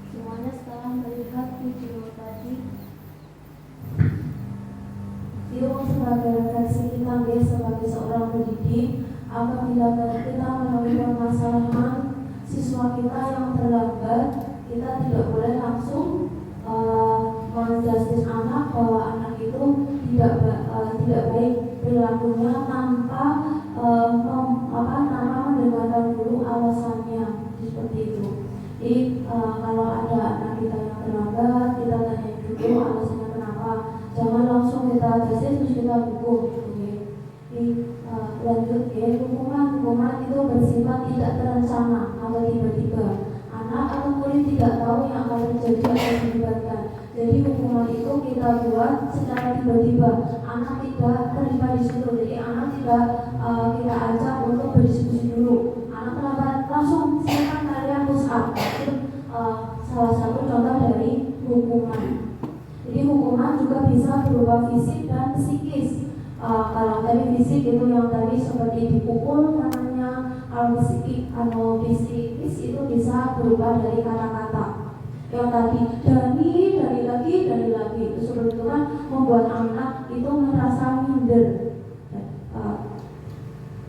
Semuanya sekarang melihat video tadi. Video sebagai refleksi kita sebagai seorang pendidik, apabila kita menemui permasalahan siswa kita yang terlambat, kita tidak boleh langsung menjustis anak bahwa anak itu tidak baik perilakunya tanpa mendengarkan dengarkan dulu alasannya seperti itu. Jadi kalau ada anak kita yang terlambat, kita tanya dulu alasannya kenapa. Jangan langsung kita jelasin terus kita hukum. Jadi lanjut ya, hukuman itu bersifat tidak terencana atau tiba-tiba. Anak atau murid tidak tahu yang akan terjadi atau dilibatkan. Jadi hukuman itu kita buat secara tiba-tiba. Anak tidak terlibat di situ. Jadi anak tidak kita ajak untuk berdiskusi dulu. Anak terlambat, langsung silakan kalian push up. Itu salah satu contoh dari hukuman. Jadi hukuman juga bisa berupa fisik dan psikis. Kalau tadi fisik itu yang tadi seperti dipukul namanya, kalau psikis atau psikis itu bisa berupa dari kata-kata. Yang tadi dari lagi itu seperti itu kan membuat anak itu merasa minder.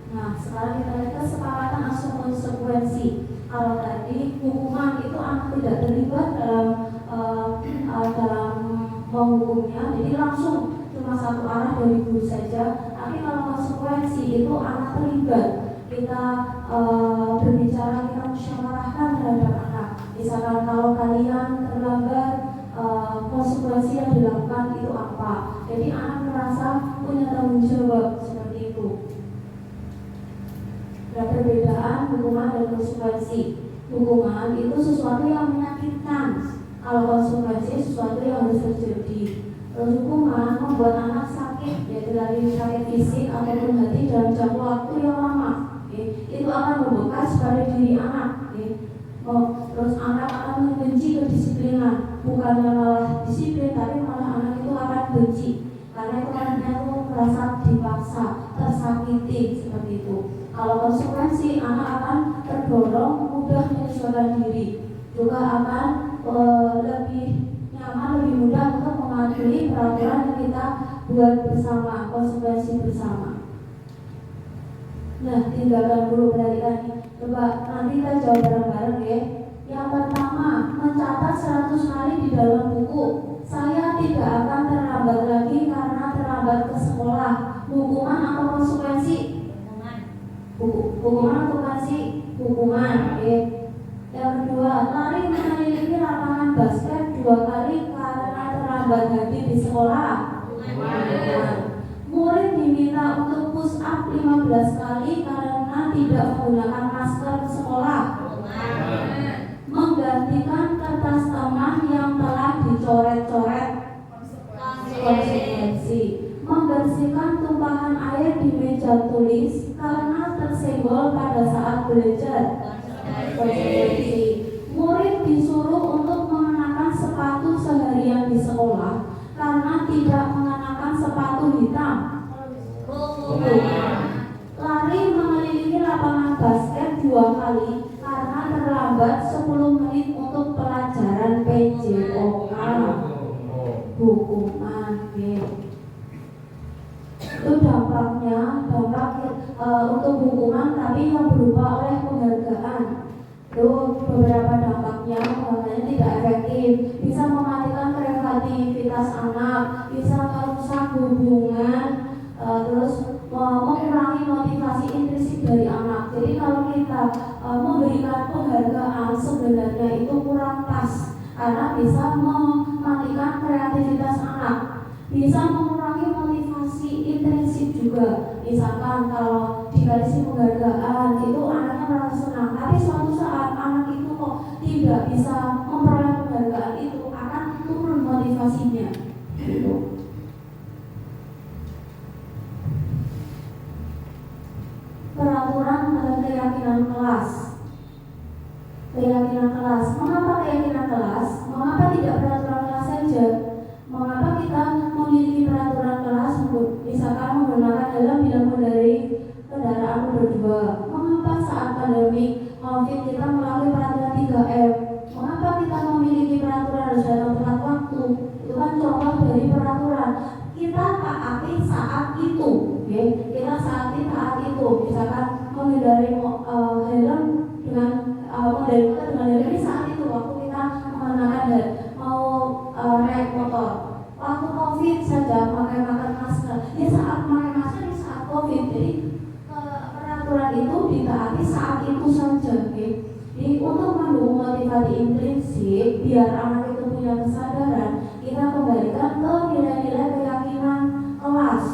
Nah sekarang kita lihat kesepakatan atau konsekuensi. Kalau tadi hukuman itu anak tidak terlibat dalam menghukumnya, jadi langsung cuma satu arah dari guru saja. Tapi kalau konsekuensi itu anak terlibat, kita berbicara, kita musyawarahkan terhadap anak. Misalkan kalau kalian terlambat, konsekuensi yang dilakukan itu apa. Jadi anak merasa punya tanggung jawab seperti itu. Ada perbedaan hukuman dan konsekuensi. Hukuman itu sesuatu yang menyakitkan. Kalau konsekuensi sesuatu yang harus terjadi. Hukuman membuat anak sakit, yaitu dari sakit fisik ataupun hati dalam jangka waktu yang lama. Itu akan membekas pada diri anak. Terus anak akan membenci kedisiplinan, bukannya malah disiplin, tapi malah anak itu akan benci karena itu anaknya itu merasa dipaksa, tersakiti seperti itu. Kalau konsekuensi, anak akan terdorong mudah menyesuaikan diri, juga akan lebih nyaman, lebih mudah untuk mematuhi peraturan yang kita buat bersama, konsekuensi bersama. Nah, tinggalkan dulu, perhatikan. Coba nanti kita jawab bareng-bareng ya. Yang pertama, mencatat 100 kali di dalam buku. Saya tidak akan terlambat lagi karena terlambat ke sekolah. Hukuman atau konsekuensi? Hukuman atau konsekuensi? Hukuman. Yang kedua, lari mengelilingi lapangan basket 2 kali karena terlambat hadir di sekolah. Murid diminta untuk push up 15 kali karena tidak menggunakan masker ke sekolah. Menggantikan kertas teman yang telah dicoret-coret. Konsekuensi. Membersihkan tumpahan air di meja tulis karena tersenggol pada saat belajar. Konsekuensi. Murid disuruh untuk mengenakan sepatu seharian di sekolah karena tidak mengenakan sepatu hitam. Lari mengelilingi lapangan basket 2 kali karena terlambat 10 menit untuk pelajaran PJOK. Hukuman. Itu dampak untuk hukuman tapi yang berupa oleh penghargaan. Itu beberapa dampaknya tidak efektif, bisa mematikan kreativitas anak, bisa merusak hubungan, terus mengurangi motivasi intrinsik dari anak. Jadi kalau kita memberikan penghargaan sebenarnya itu kurang pas karena bisa mematikan kreativitas anak, bisa mengurangi motivasi intrinsik juga. Misalkan kalau dikasih penghargaan itu anaknya merasa senang, tapi suatu saat anak itu kok tidak bisa memperoleh penghargaan itu, akan turun motivasinya gitu. Peraturan dan keyakinan kelas. Keyakinan kelas. Mengapa keyakinan kelas? Mengapa tidak peraturan kelas saja? Mengapa kita memiliki peraturan kelas, misalkan menggunakan helm bila mengendarai kendaraan berdua? Mengapa saat pandemi COVID kita melalui peraturan 3M? Mengapa kita memiliki peraturan harus datang tepat waktu? Itu kan contoh dari peraturan. Kita taati saat itu, ya. Kita taati saat itu. Misalkan mengendarai helm dengan mengendarai motor dengan helm ini saat itu waktu kita mengenakan helm, mau naik motor. Waktu COVID saja pakai masker. Ya saat pakai masker di saat COVID. Jadi peraturan itu ditaati saat itu saja, oke. Jadi untuk mendukung motivasi intrinsik, biar anak itu punya kesadaran, kita kembalikan ke nilai-nilai keyakinan kelas.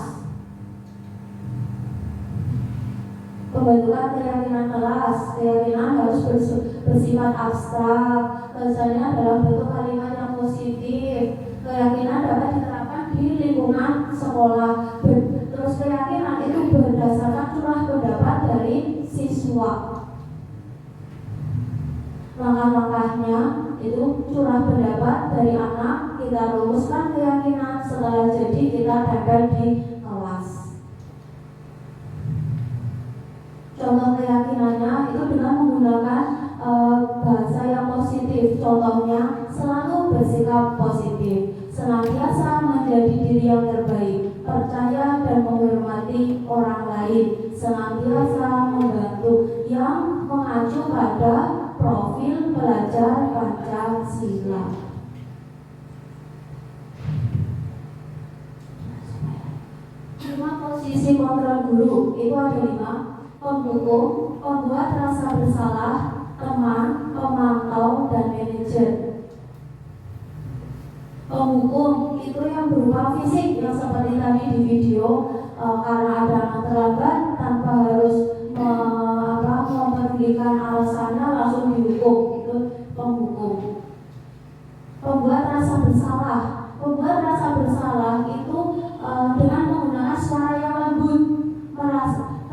Pembentukan keyakinan kelas, keyakinan harus bersifat abstrak, misalnya dalam bentuk kalimat yang positif. Keyakinan dapat diterapkan di lingkungan sekolah. Terus keyakinan itu berdasarkan curah pendapat dari siswa. Langkah-langkahnya itu curah pendapat dari anak, kita rumuskan keyakinan, setelah jadi kita tempel di kelas. Contoh keyakinannya itu dengan menggunakan bahasa yang positif. Contohnya, selalu bersikap positif, senantiasa menjadi diri yang terbaik, percaya dan menghormati orang lain, senantiasa membantu, yang mengacu pada profil pelajar Pancasila. 5 posisi kontrol guru itu ada 5: pendukung, pembuat rasa bersalah, teman, pemantau, dan manajer. Penghukum itu yang berupa fisik, yang seperti tadi di video, karena ada anak terlambat tanpa harus memperdulikan alasannya langsung dihukum, itu penghukum. Pembuat rasa bersalah, pembuat rasa bersalah itu dengan menggunakan suara yang lembut,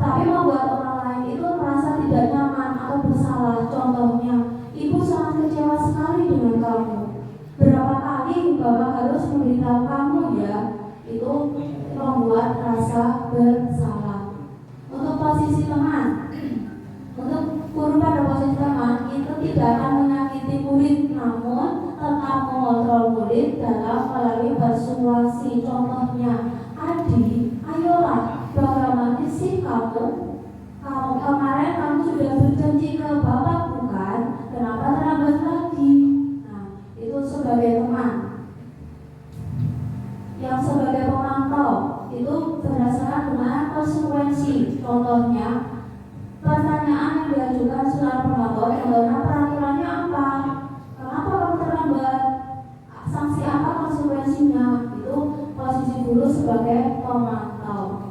tapi membuat orang lain itu merasa tidak nyaman atau bersalah. Contohnya, ibu sangat kecewa sekali dengan kamu. Berapa kali bapak harus memberitahu kamu ya? Itu membuat rasa bersalah. Untuk posisi teman, untuk guru pada posisi teman itu tidak akan menyakiti murid, namun tetap mengontrol murid dalam melalui persuasi. Contohnya, Adi, ayolah, bagaimana sih kamu? Kemarin kamu sudah berjanji ke bapak bukan? Kenapa terlambat lagi? Nah, itu sebagai teman. Yang sebagai pemantau itu berdasarkan dengan konsekuensi. Contohnya, pertanyaan yang diajukan setelah pemantau, contohnya peraturannya apa? Kenapa kamu terlambat? Sanksi apa konsekuensinya? Itu posisi guru sebagai pemantau.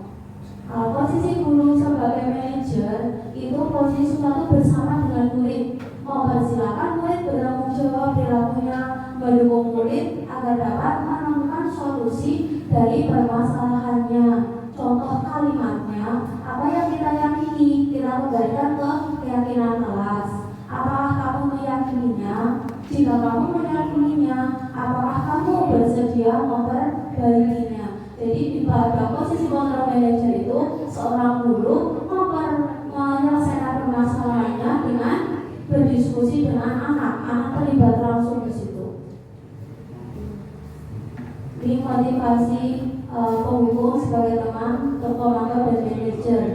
Posisi guru sebagai manajer itu posisi suatu bersama dengan murid, mempersilahkan murid bertanggung jawab perilakunya, mendukung murid agar dapat menemukan solusi dari permasalahannya. Contoh kalimatnya, apa yang kita yakini, kita kembalikan ke keyakinan kelas. Apakah kamu meyakininya? Jika kamu meyakininya, apakah kamu bersedia memperbaikinya? Jadi pada posisi kontrol manager itu seorang guru menyelesaikan permasalahannya dengan berdiskusi dengan anak terlibat langsung di situ. Ini motivasi penghukum sebagai teman, pemantau, dan manajer.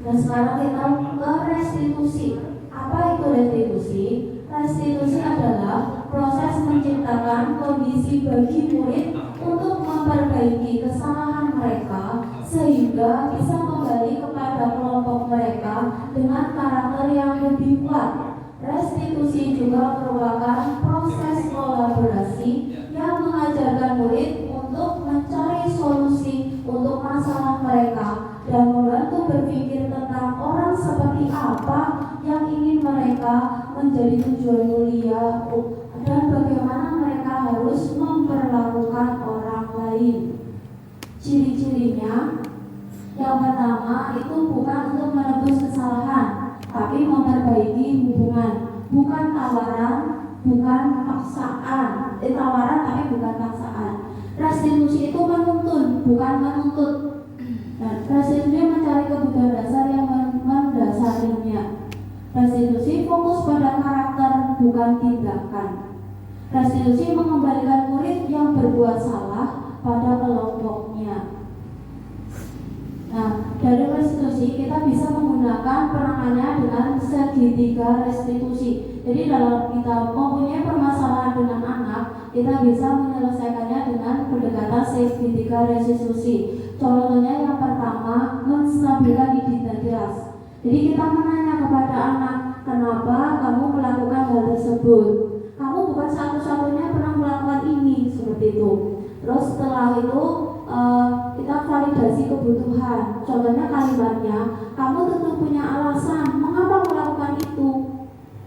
Nah, sekarang kita ke restitusi. Apa itu restitusi? Restitusi adalah proses menciptakan kondisi bagi murid untuk memperbaiki kesalahan mereka sehingga bisa kembali kepada kelompok mereka dengan karakter yang lebih kuat. Restitusi juga merupakan proses kolaborasi yang mengajarkan murid untuk mencari solusi untuk masalah mereka dan membantu berpikir tentang orang seperti apa yang ingin mereka menjadi tujuan mulia dan bagaimana mereka harus memperlakukan orang lain. Ciri-cirinya, yang pertama itu bukan untuk menebus kesalahan, tapi memperbaiki hubungan. Bukan tawaran, bukan paksaan. Tawaran tapi bukan paksaan. Restitusi itu menuntun, bukan menuntut. Dan restitusi mencari kebutuhan dasar yang mendasarinya. Restitusi fokus pada karakter, bukan tindakan. Restitusi mengembalikan murid yang berbuat salah pada kelompoknya. Nah, dari restitusi kita bisa menggunakan penanganannya dengan segitiga restitusi. Jadi dalam kita mempunyai permasalahan dengan anak, kita bisa menyelesaikannya dengan pendekatan segitiga restitusi. Contohnya yang pertama, menstabilkan identitas. Jadi kita menanya kepada anak, kenapa kamu melakukan hal tersebut? Kamu bukan satu-satunya pernah melakukan ini, seperti itu. Terus setelah itu kita validasi kebutuhan. Contohnya kalimatnya, kamu tentu punya alasan mengapa melakukan itu.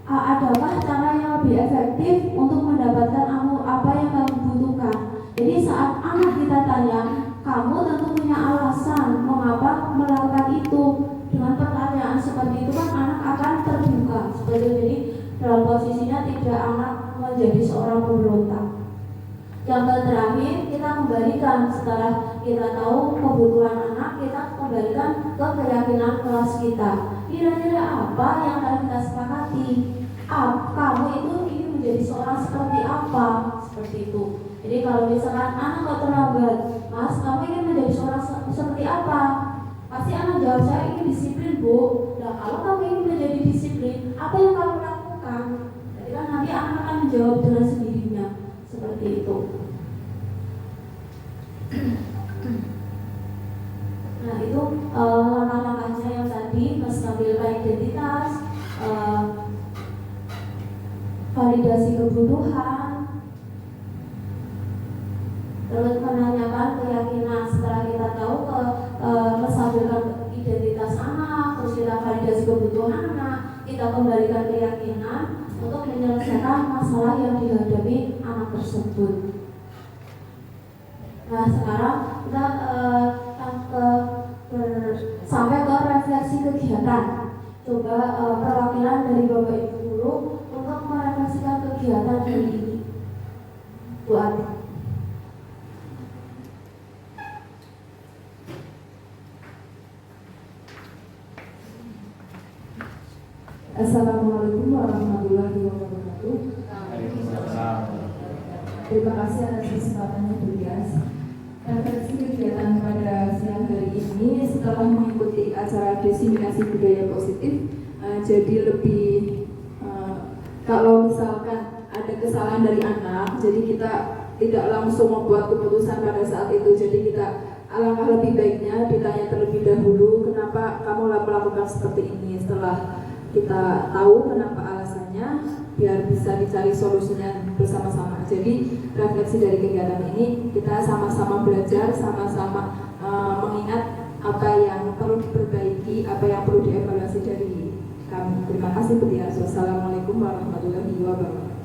Adakah cara yang lebih efektif untuk mendapatkan apa yang kamu butuhkan? Jadi saat anak kita tanya, kamu tentu punya alasan mengapa melakukan itu. Dengan pertanyaan seperti itu kan anak akan terbuka. Seperti itu. Jadi dalam posisinya tidak anak menjadi seorang pemberontak. Yang terakhir, kita kembalikan setelah kita tahu kebutuhan anak, kita kembalikan ke keyakinan kelas kita. Kira-kira apa yang akan kita sepakati? Kamu itu ingin menjadi seorang seperti apa? Seperti itu. Jadi kalau misalkan anak kok terlambat, Mas, kamu ingin menjadi seorang seperti apa? Pasti anak jawab, saya ingin disiplin, Bu. Nah, kalau kamu ingin menjadi disiplin, apa yang kamu lakukan? Jadi kan nanti anak akan menjawab dengan sendirinya. Seperti itu. Nah, itu langkah-langkahnya yang tadi, menstabilkan identitas, validasi kebutuhan, terus menanyakan keyakinan. Setelah kita tahu menstabilkan identitas anak, terus kita validasi kebutuhan anak, kita kembalikan keyakinan untuk menyelesaikan masalah yang dihadapi anak tersebut. Nah, sekarang kita sampai ke refleksi kegiatan. Coba perwakilan dari Bapak Ibu Guru untuk merefleksikan kegiatan hari ini. Bu Ati. Assalamualaikum warahmatullahi wabarakatuh. Terima kasih atas kesempatannya Bu Dias. Refleksi kegiatan pada siang hari ini setelah mengikuti acara diseminasi budaya positif, jadi lebih kalau misalkan ada kesalahan dari anak, jadi kita tidak langsung membuat keputusan pada saat itu. Jadi kita alangkah lebih baiknya ditanya terlebih dahulu, kenapa kamu melakukan seperti ini. Setelah kita tahu kenapa alasannya, biar bisa dicari solusinya bersama-sama. Jadi refleksi dari kegiatan ini, kita sama-sama belajar, sama-sama mengingat apa yang perlu diperbaiki, apa yang perlu dievaluasi dari kami. Terima kasih Bu Dias. Wassalamualaikum warahmatullahi wabarakatuh.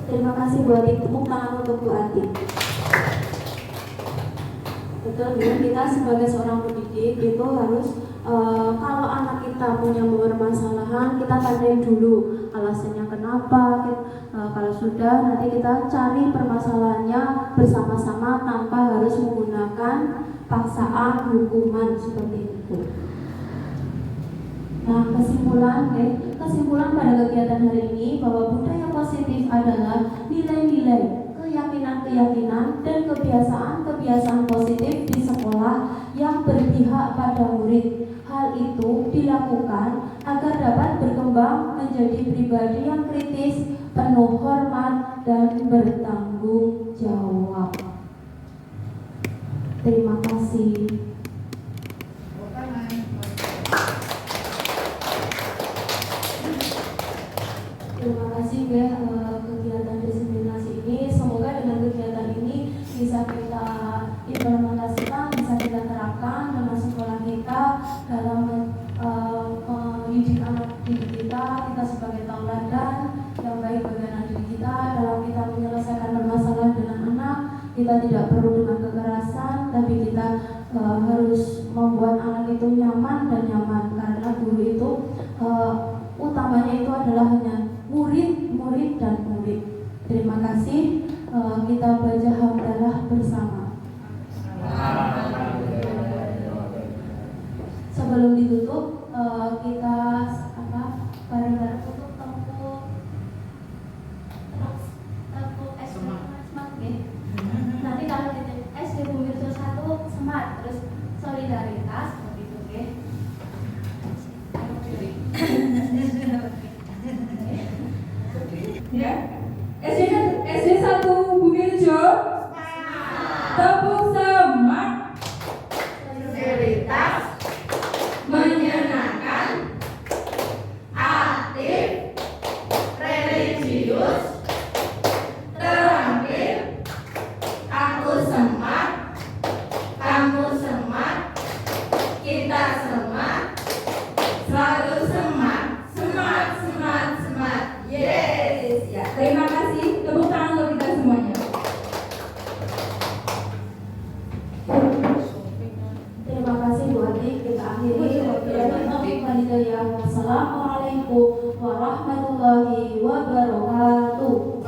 Terima kasih Bu Ati. Tepuk tangan untuk Bu Ati. Betul, kita sebagai seorang pendidik itu harus kalau anak kita punya permasalahan, kita tanyain dulu alasannya kenapa. Kalau sudah, nanti kita cari permasalahannya bersama-sama tanpa harus menggunakan paksaan hukuman seperti itu. Nah, kesimpulan pada kegiatan hari ini bahwa budaya positif adalah nilai-nilai, keyakinan-keyakinan, dan kebiasaan-kebiasaan positif di sekolah yang berpihak pada murid. Hal itu dilakukan agar dapat berkembang menjadi pribadi yang kritis, penuh hormat, dan bertanggung jawab. Terima kasih. Terima kasih ya kegiatan diseminasi ini. Semoga dengan kegiatan ini bisa kita implementasikan, bisa kita terapkan dalam sekolah kita, dalam mendidik anak didik kita sebagai tauladan yang baik bagi anak didik kita, dalam kita menyelesaikan permasalahan dengan anak. Kita tidak perlu dengan kekerasan, tapi kita harus membuat anak itu nyaman dan nyaman, karena guru itu utamanya itu adalah hanya murid dan murid. Terima kasih. Kita baca hamdalah bersama. Sebelum ditutup, kita bareng-bareng untuk tepuk semangat ya. Nanti kalau di SD Bumi 1 semangat, terus solidaritas begitu ya. Ya, SD 1 Bumi Rejo, tepuk semangat. Assalamualaikum warahmatullahi wabarakatuh.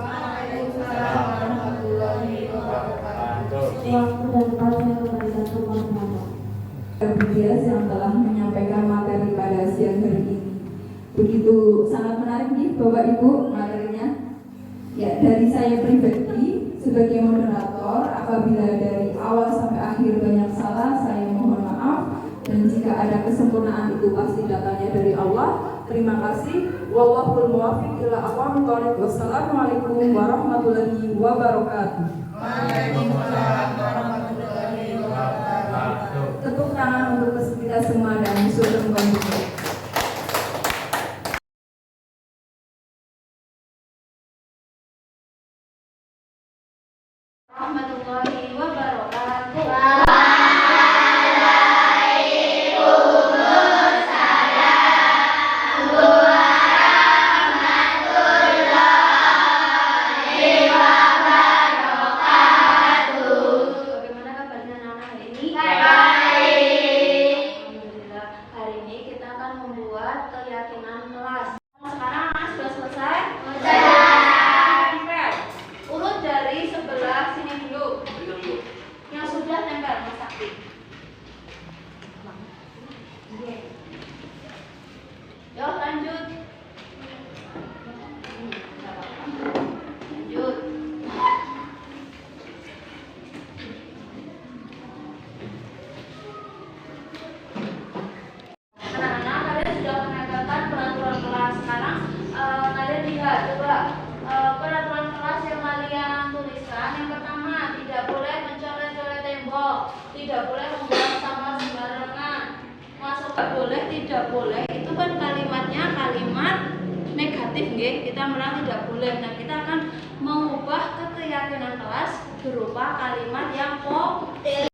Waktu dan tempat saya kembalikan ke Bapak. Bias yang telah menyampaikan materi pada siang hari ini. Begitu sangat menarik nih Bapak Ibu materinya. Ya, dari saya pribadi sebagai moderator, apabila dari awal sampai akhir banyak salah, saya mohon maaf. Dan jika ada kesempurnaan itu pasti datangnya dari Allah. Terima kasih. Wallahul muwaffiq ila aqwamit thoriq. Wassalamualaikum warahmatullahi wabarakatuh. Waalaikumsalam warahmatullahi wabarakatuh. Tepuk tangan untuk kita semua dan sudah membantu. Warahmatullahi wabarakatuh. Bagaimana kabarnya anak-anak hari ini? Alhamdulillah. Hari ini kita akan membuat keyakinan kelas. Sekarang anak sudah selesai? Tempel. Urut dari sebelah sini dulu. Yang sudah tempel, Mas Sakti. Yuk lanjut. Lanjut. Anak-anak, kalian sudah menegakkan peraturan kelas. Sekarang kalian lihat coba peraturan kelas yang kalian tuliskan. Yang pertama, tidak boleh mencoret-coret tembok, tidak boleh membuang sampah sembarangan. Masuk boleh, tidak boleh. Itu kan kalimatnya kalimat negatif, nggih. Kita bilang tidak boleh. Nah, kita akan mengubah ke keyakinan kelas berupa kalimat yang positif.